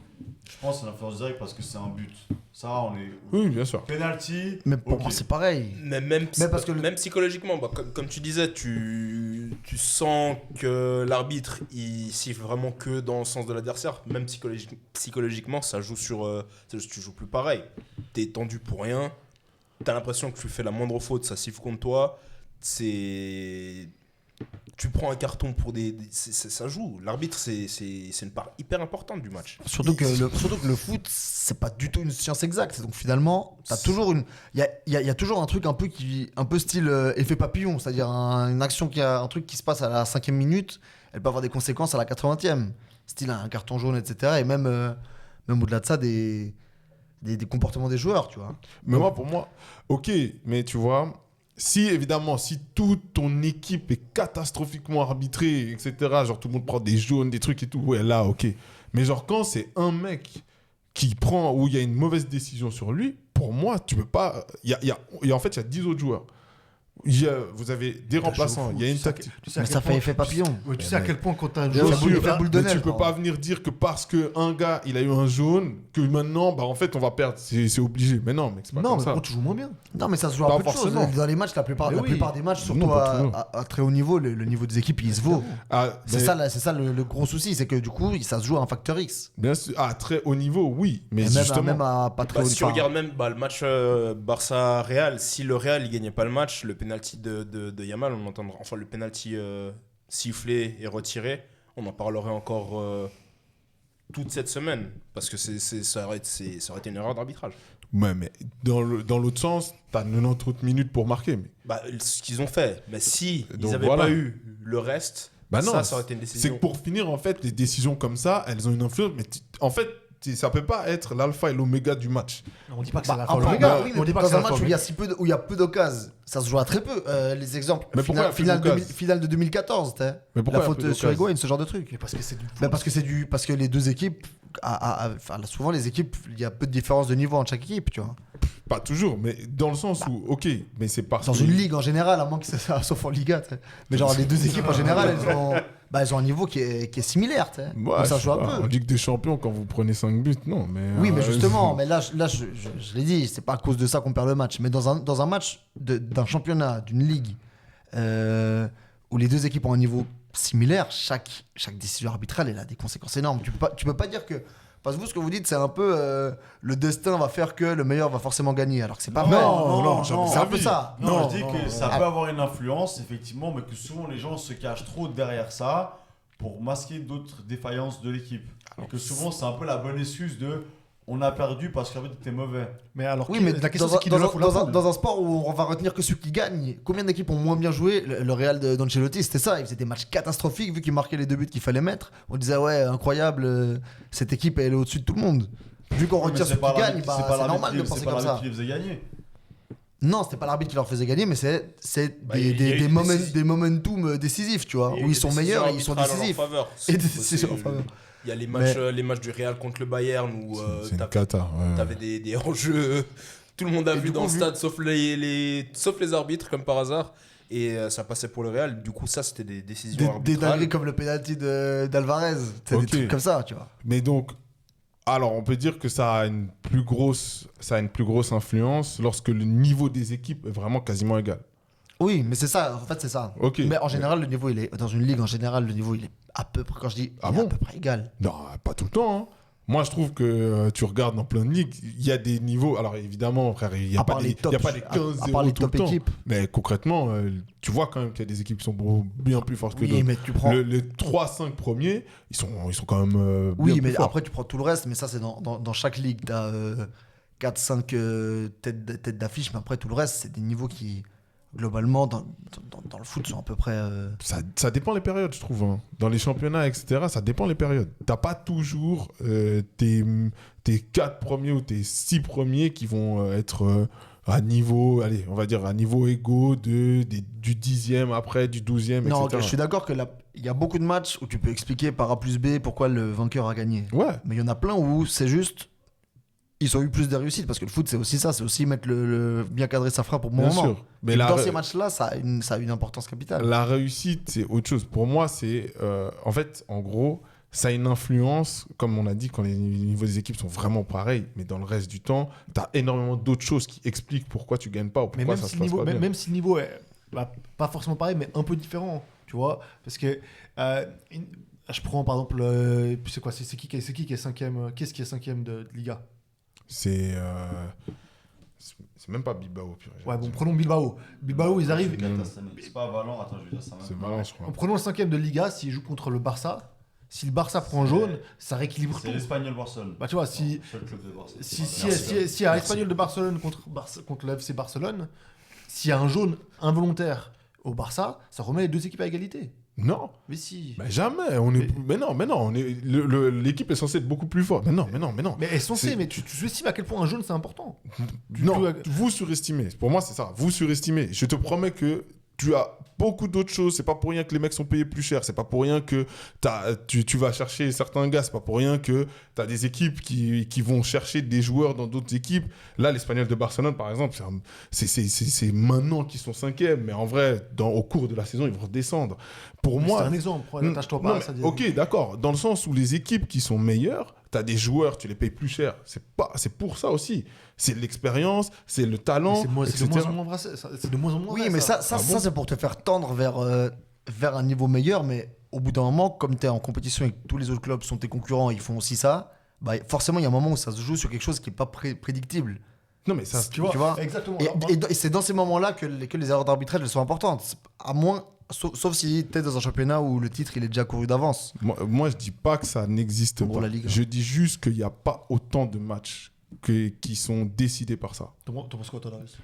je pense que c'est l'influence directe parce que c'est un but. Ça, on est. Oui bien sûr. Penalty. Mais pour ok. moi, c'est pareil. Même parce que même psychologiquement, bah, comme tu disais, tu sens que l'arbitre il siffle vraiment que dans le sens de l'adversaire. Même psychologiquement, ça joue sur. Tu joues plus pareil. T'es tendu pour rien. T'as l'impression que tu fais la moindre faute, ça siffle contre toi. Tu prends un carton pour ça joue. L'arbitre, c'est une part hyper importante du match. Surtout que le foot, c'est pas du tout une science exacte. Donc finalement, t'as toujours il y a toujours un truc un peu style effet papillon, c'est-à-dire une action un truc qui se passe à la 5e minute, elle peut avoir des conséquences à la 80e, style un carton jaune, etc. Et même au-delà de ça, des comportements des joueurs, tu vois. Mais moi pour moi ok mais tu vois si toute ton équipe est catastrophiquement arbitrée etc genre tout le monde prend des jaunes des trucs et tout ouais là ok mais genre quand c'est un mec qui prend où il y a une mauvaise décision sur lui pour moi tu peux pas en fait il y a 10 autres joueurs. Vous avez des remplaçants, il y a une tactique. Mais ça fait effet papillon. Ouais, tu sais à quel point quand t'as un Bien joueur. sûr, faire boule de mais neige, tu peux pardon. pas venir dire que parce qu'un gars il a eu un jaune, que maintenant bah en fait on va perdre, c'est obligé. Mais non, mec, c'est pas Non, comme mais ça. quand tu joues moins bien. Non, mais ça se joue à Pas peu de choses. forcément. Dans les matchs, la plupart des matchs, surtout Non, pas toujours. à très haut niveau, le niveau des équipes, il se vaut. Ah, C'est mais- ça le gros souci, c'est que du coup, ça se joue à un facteur X. Bien sûr, à très haut niveau, oui, mais Et justement. même à pas très Bah, haut si tu niveau. regardes même le match Barça-Real, si le Real il gagnait pas le match, le penalty de Yamal, on entendra, enfin le penalty sifflé et retiré, on en parlerait encore toute cette semaine parce que ça aurait été une erreur d'arbitrage. Ouais, mais dans l'autre sens, t'as 90 autres minutes pour marquer. Mais... Bah, ce qu'ils ont fait, mais si Donc ils n'avaient voilà. pas eu le reste, Bah non, ça aurait été une c'est décision. que pour finir, en fait, les décisions comme ça, elles ont une influence. Mais en fait, ça peut pas être l'alpha et l'oméga du match. On dit pas que c'est la Après, le gars. oui, On mais dit pas que dans c'est un la match où il y a peu d'occasions, ça se joue à très peu. Les exemples, Mais pourquoi il y a peu d'occasions finale de 2014, t'sais. Mais pourquoi La il y a faute peu sur d'occasions Higuaín, ce genre de truc. Mais parce que c'est du foot. Bah, parce que les deux équipes, enfin, souvent les équipes, il y a peu de différence de niveau entre chaque équipe, tu vois. Pas toujours, mais dans le sens où, ok, mais c'est parce Dans que- une ligue en général, à moins que ça, sauf en Liga, t'sais. Mais genre les deux équipes en général, elles ont un niveau qui est similaire, t'sais. Ouais, Donc ça je joue sais un pas, peu. en Ligue des Champions, quand vous prenez 5 buts, non. Mais, Oui, mais justement, mais là, je l'ai dit, c'est pas à cause de ça qu'on perd le match. Mais dans un match d'un championnat, d'une ligue, où les deux équipes ont un niveau similaire, chaque décision arbitrale, elle a des conséquences énormes. Tu peux pas dire que... Parce que vous, ce que vous dites, c'est un peu le destin va faire que le meilleur va forcément gagner. Alors que c'est pas vrai. non, jamais c'est un peu ça. Non, je dis que ça Ah. peut avoir une influence, effectivement, mais que souvent les gens se cachent trop derrière ça pour masquer d'autres défaillances de l'équipe. Et que souvent, c'est un peu la bonne excuse de on a perdu parce qu'en fait, t'es mauvais. Mais alors, Oui, mais la question dans, c'est qui dans, de l'offre ou la dans, un, poule. dans un sport où on va retenir que ceux qui gagnent, combien d'équipes ont moins bien joué? Le Real d'Ancelotti, c'était ça. Il faisait des matchs catastrophiques vu qu'il marquait les 2 buts qu'il fallait mettre. On disait, ouais, incroyable, cette équipe, elle est au-dessus de tout le monde. Vu qu'on retire ceux qui gagnent, bah, c'est normal de penser comme ça. qui les faisait gagner. Non, c'était pas l'arbitre qui leur faisait gagner, mais c'est Bah, il y a eu des momentum décisifs, tu vois, où ils sont meilleurs et ils sont décisifs. Et des décisions en faveur. Il y a les matchs du Real contre le Bayern où c'est une cata. Ouais. t'avais des enjeux. Tout le monde a Et vu du dans coup, le vu- stade, sauf les arbitres, comme par hasard. Et ça passait pour le Real. Du coup, ça, c'était des décisions Des arbitrales. dingueries comme le penalty d'Alvarez. C'est Ok. des trucs comme ça, tu vois. Mais donc, alors, on peut dire que ça a une plus grosse influence lorsque le niveau des équipes est vraiment quasiment égal. Oui, mais c'est ça, en fait, c'est ça. Ok. Mais en général, le niveau, il est. Dans une ligue, en général, le niveau, il est à peu près. Quand je dis, Ah il est bon à peu près égal. Non, pas tout le temps. Hein. Moi, je trouve que tu regardes dans plein de ligues, il y a des niveaux. Alors, évidemment, frère, il n'y a, À part pas les des- tops, il y a pas des à 15-0 part les tout le top temps. équipes. Mais concrètement, tu vois quand même qu'il y a des équipes qui sont bien plus fortes que Oui, d'autres. mais tu prends. Les 3-5 premiers, ils sont quand même bien Oui, plus mais forts. après, tu prends tout le reste, mais ça, c'est dans chaque ligue. Tu as 4-5 têtes d'affiche, mais après, tout le reste, c'est des niveaux qui, globalement, dans le foot, sont à peu près. Ça dépend les périodes, je trouve. Hein. Dans les championnats, etc., ça dépend les périodes. T'as pas toujours tes 4 premiers ou tes 6 premiers qui vont être à niveau, allez, on va dire à niveau égaux du 10e après, du 12e, Non, etc. ok, je suis d'accord que il y a beaucoup de matchs où tu peux expliquer par A plus B pourquoi le vainqueur a gagné. Ouais, Mais il y en a plein où c'est juste. Ils ont eu plus de réussite parce que le foot, c'est aussi ça. C'est aussi mettre bien cadrer sa frappe au bon bien moment. sûr. Mais Et la, dans ces matchs-là, ça a une importance capitale. la réussite, c'est autre chose. Pour moi, c'est... en fait, en gros, ça a une influence, comme on a dit, quand les niveaux des équipes sont vraiment pareils. Mais dans le reste du temps, tu as énormément d'autres choses qui expliquent pourquoi tu gagnes pas ou Mais pourquoi même ça si, se le passe niveau, pas bien. même si le niveau est pas forcément pareil, mais un peu différent, tu vois. Parce que je prends par exemple, c'est quoi, c'est qui est cinquième, qu'est-ce qui est cinquième de Liga? C'est même pas Bilbao. Purée, Ouais, bon, prenons Bilbao. Bilbao, ils arrivent. C'est pas Valence, attends, je vais dire ça. C'est Valence, je crois. En prenant le cinquième de Liga, s'ils jouent contre le Barça, si le Barça prend jaune, ça rééquilibre tout. C'est l'Espagnol Barcelone. Bah tu vois, si Seul club de Barcelone. il y a l'Espagnol de Barcelone contre le FC Barcelone, s'il y a un jaune involontaire au Barça, ça remet les deux équipes à égalité. Non, Mais si. mais jamais. Mais non. L'équipe est censée être beaucoup plus forte. Mais non. Mais elles sont C'est- censées, mais tu sous-estimes à quel point un jaune c'est important. Non, tu- vous surestimez. Pour moi, c'est ça. Vous surestimez. Je te promets que tu as beaucoup d'autres choses. C'est pas pour rien que les mecs sont payés plus cher. C'est pas pour rien que tu vas chercher certains gars. C'est pas pour rien que tu as des équipes qui vont chercher des joueurs dans d'autres équipes. Là, l'Espagnol de Barcelone, par exemple, c'est maintenant qu'ils sont 5e. Mais en vrai, au cours de la saison, ils vont redescendre. Pour C'est moi, un exemple. N'attache-toi pas non, à ça. mais, ok, d'accord. Dans le sens où les équipes qui sont meilleures, tu as des joueurs, tu les payes plus cher. C'est pour ça aussi. C'est l'expérience, c'est le talent, C'est de moins etc. en moins vrai. C'est de moins en moins Oui, vrai, mais ça, Ah bon c'est pour te faire tendre vers un niveau meilleur. Mais au bout d'un moment, comme tu es en compétition et que tous les autres clubs sont tes concurrents, ils font aussi ça, bah, forcément, il y a un moment où ça se joue sur quelque chose qui n'est pas prédictible. Non, mais ça, Tu vois, Tu vois. exactement. Et c'est dans ces moments-là que les erreurs d'arbitrage elles sont importantes. À moins, sauf si tu es dans un championnat où le titre il est déjà couru d'avance. moi, je dis pas que ça n'existe En gros, pas. la Ligue 1. Je dis juste qu'il n'y a pas autant de matchs qui sont décidés par ça. T'en penses quoi, toi, Darius?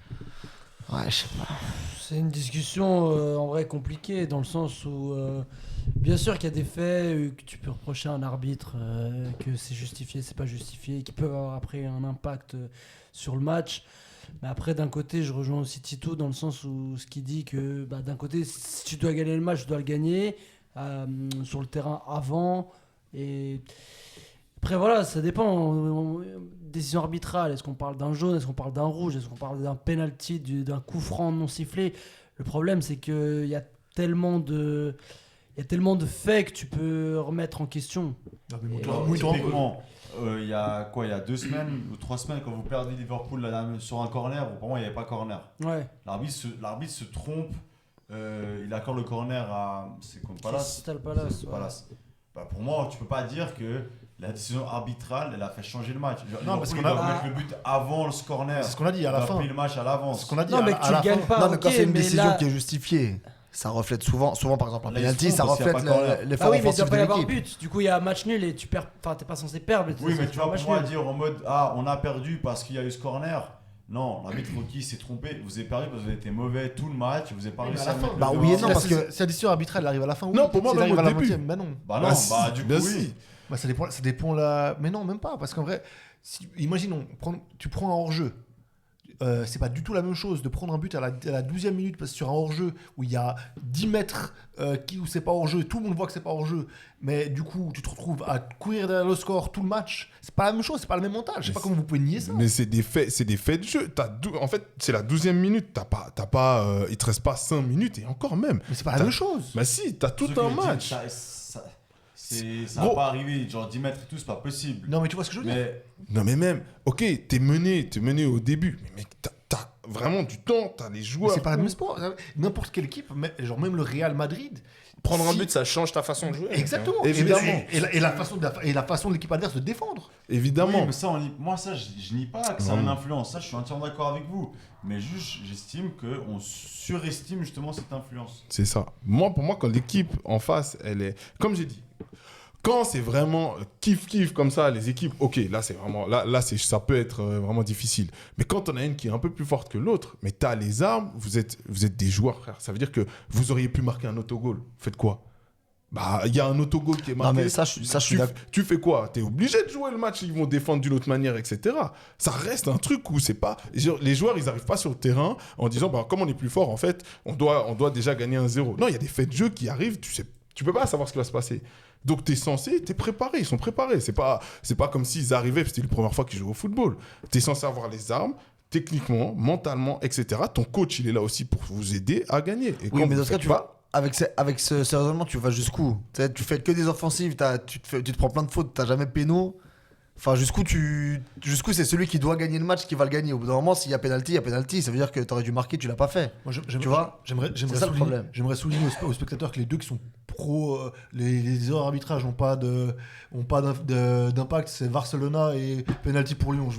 Ouais, je sais pas. C'est une discussion en vrai compliquée dans le sens où bien sûr qu'il y a des faits que tu peux reprocher à un arbitre, que c'est justifié, c'est pas justifié, qui peuvent avoir après un impact sur le match. Mais après d'un côté je rejoins aussi Tito dans le sens où ce qui dit que d'un côté si tu dois gagner le match, tu dois le gagner sur le terrain avant. Et après voilà, ça dépend. Décision arbitrale, est-ce qu'on parle d'un jaune, est-ce qu'on parle d'un rouge, est-ce qu'on parle d'un penalty, d'un coup franc non sifflé? Le problème c'est qu'il y a tellement de faits que tu peux remettre en question. Typiquement, il y a 2 semaines ou 3 semaines, quand vous perdez Liverpool sur un corner, pour moi il n'y avait pas corner. Ouais. L'arbitre se trompe, il accorde le corner à. C'est contre Palace. Crystal Palace. C'est Palace. Pour moi, tu peux pas dire que la décision arbitrale, elle a fait changer le match. Non, parce qu'on va a- mettre le but avant le corner. C'est ce qu'on a dit à la Il va fin. payer le match à l'avance. C'est ce qu'on a dit Non, à mais la- que à tu la le gagnes fin. pas. Non, mais quand ok, c'est une mais décision là- qui est justifiée, ça reflète souvent par exemple, la Là, il penalty, se ça trompe parce qu'il y a reflète pas de corner. l'effort Ah oui, mais il offensif doit pas de y avoir l'équipe. but. Du coup, il y a un match nul et tu perds. Enfin, t'es pas censé perdre. Oui, mais tu vas match pouvoir nul. dire en mode on a perdu parce qu'il y a eu ce corner. Non, l'arbitre qui s'est trompé. Vous avez perdu parce que vous avez été mauvais tout le match. Vous avez pas Oui, mais réussi à la à fin. mettre Bah le oui et 2-1. non, parce que- Si la décision arbitrale elle arrive à la fin, oui. Non, pour moi, Si elle même arrive au à la début. 20e, bah non. Bah non, du coup, bien oui. si. Bah, ça dépend là. Mais non, même pas. Parce qu'en vrai, imaginons, tu prends un hors-jeu. C'est pas du tout la même chose de prendre un but à la 12e minute parce que sur un hors-jeu où il y a 10 mètres où c'est pas hors-jeu, tout le monde voit que c'est pas hors-jeu, mais du coup tu te retrouves à courir derrière le score tout le match. C'est pas la même chose, c'est pas le même mental. Je sais pas comment vous pouvez nier ça. Mais c'est des faits de jeu. En fait, c'est la 12e minute. Il te reste pas 5 minutes et encore même. Mais c'est pas la même chose. Bah si, t'as tout Ceux un qui disent, match. Ça va Gros. pas arriver, genre 10 mètres et tout, c'est pas possible. Non, mais tu vois ce que je veux dire. Mais Non mais même, ok, t'es mené au début, mais mec, t'as vraiment du temps, t'as les Mais joueurs. c'est pas la même sport. N'importe quelle équipe, genre même le Real Madrid. Prendre un si- but, ça change ta façon de jouer. Exactement. Évidemment. Et la façon de l'équipe adverse de défendre. Évidemment. oui, mais ça, moi, ça, je nie pas que ça a Non. une influence. Ça, je suis entièrement d'accord avec vous. Mais juste, j'estime qu'on surestime justement cette influence. C'est ça. Pour moi, quand l'équipe en face, elle est. Comme j'ai dit, quand c'est vraiment kiff-kiff comme ça, les équipes, ok, là, c'est vraiment. Ça peut être vraiment difficile. Mais quand on a une qui est un peu plus forte que l'autre, mais t'as les armes, vous êtes des joueurs, frère. Ça veut dire que vous auriez pu marquer un autogol. Faites quoi? Bah, il y a un autogol qui est marqué. Non, mais ça, je suis d'accord. Tu fais quoi? T'es obligé de jouer le match, ils vont défendre d'une autre manière, etc. Ça reste un truc où c'est pas. Les joueurs, ils arrivent pas sur le terrain en disant, bah, comme on est plus fort, en fait, on doit déjà gagner 1-0. Non, il y a des faits de jeu qui arrivent, tu peux pas savoir ce qui va se passer. Donc t'es préparé, ils sont préparés. C'est pas comme s'ils arrivaient, c'était la première fois qu'ils jouaient au football. T'es censé avoir les armes, techniquement, mentalement, etc. Ton coach, il est là aussi pour vous aider à gagner. Et Oui, quand mais vous dans ce cas, faites tu pas- vas. Avec ce raisonnement, tu vas jusqu'où? Tu fais que des offensives, tu te prends plein de fautes, t'as jamais péno. Enfin, jusqu'où c'est celui qui doit gagner le match qui va le gagner. Au bout d'un moment, s'il y a pénalty, il y a pénalty. Ça veut dire que t'aurais dû marquer, tu l'as pas fait. Moi, Tu vois, j'aimerais c'est ça le souligner, problème. j'aimerais souligner aux spectateurs que les deux qui sont pro, les erreurs d'arbitrage n'ont pas d'impact. C'est Barcelona et penalty pour Lyon.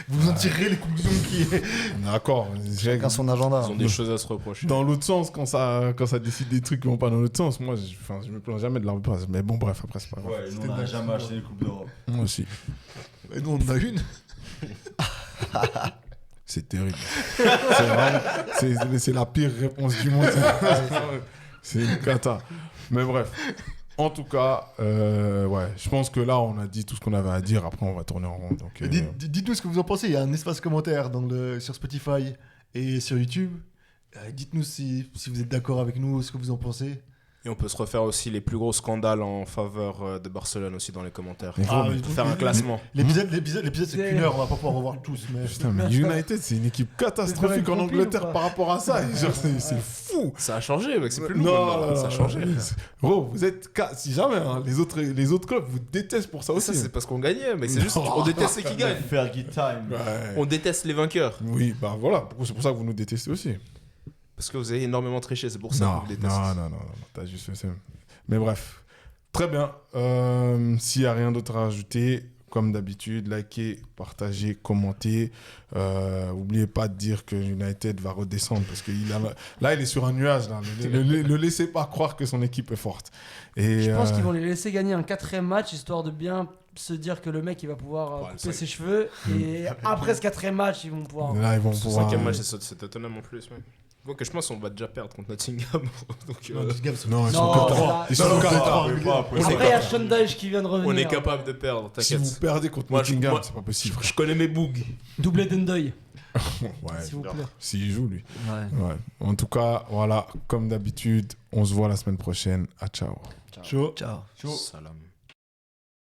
Vous en tirerez les conclusions qui est. D'accord. Chacun son agenda. Ils ont des choses à se reprocher. Dans l'autre sens, quand ça décide des trucs qui vont pas dans l'autre sens, moi, je me plains jamais de l'arbitrage. Mais bon, bref, après, c'est pas grave. Ouais, nous, on n'a jamais acheté une Coupe d'Europe. Moi aussi. Et nous, on en a une. C'est terrible. C'est la pire réponse du monde. C'est une cata. Mais bref. En tout cas, ouais, je pense que là, on a dit tout ce qu'on avait à dire. Après, on va tourner en rond. Donc, Dites-nous ce que vous en pensez. Il y a un espace commentaire sur Spotify et sur YouTube. Dites-nous si vous êtes d'accord avec nous, ce que vous en pensez. Et on peut se refaire aussi les plus gros scandales en faveur de Barcelone aussi dans les commentaires. Mais Ah, gros, mais On peut faire un classement. L'épisode c'est qu'une heure, on va pas pouvoir revoir tous. Mais... putain, mais United, c'est une équipe catastrophique C'est en une compile Angleterre ou pas par rapport à ça. Et genre, c'est fou. Ça a changé, mec. C'est plus lourd. maintenant. Ça a changé. Gros, vous êtes. Si jamais, hein, les autres clubs vous détestent pour ça aussi. Ça, c'est parce qu'on gagnait, mais c'est juste Non. on déteste ceux qui gagnent. Fergie time. Ouais. On déteste les vainqueurs. Oui, bah voilà. C'est pour ça que vous nous détestez aussi. Parce que vous avez énormément triché, c'est pour ça Non, qu'on vous déteste. non, t'as juste fait ça. Mais bref, très bien. S'il n'y a rien d'autre à rajouter, comme d'habitude, likez, partagez, commentez. N'oubliez pas de dire que United va redescendre parce que là, il est sur un nuage. Là. Ne laissez pas croire que son équipe est forte. Et, Je pense qu'ils vont les laisser gagner un 4e match histoire de bien se dire que le mec il va pouvoir couper ses cheveux et après ce 4e match ils vont pouvoir. Là, ils vont Ce pouvoir. 5e match, c'est Tottenham en plus. Ouais. Donc je pense qu'on va déjà perdre contre Nottingham. Donc, Non, ils sont Non, que là- 3. Ils sont que 3. Après il y a Sean Dyche qui vient de revenir. on est capable de perdre, Si t'inquiète. vous perdez contre Moi, Nottingham, c'est pas possible. Je connais mes bugs. Doublé d'Endoy, Ouais, s'il vous plaît. s'il joue, lui. Ouais. Ouais. En tout cas, voilà, comme d'habitude, on se voit la semaine prochaine. À ciao. Chaud. Ciao. Chaud. Salam.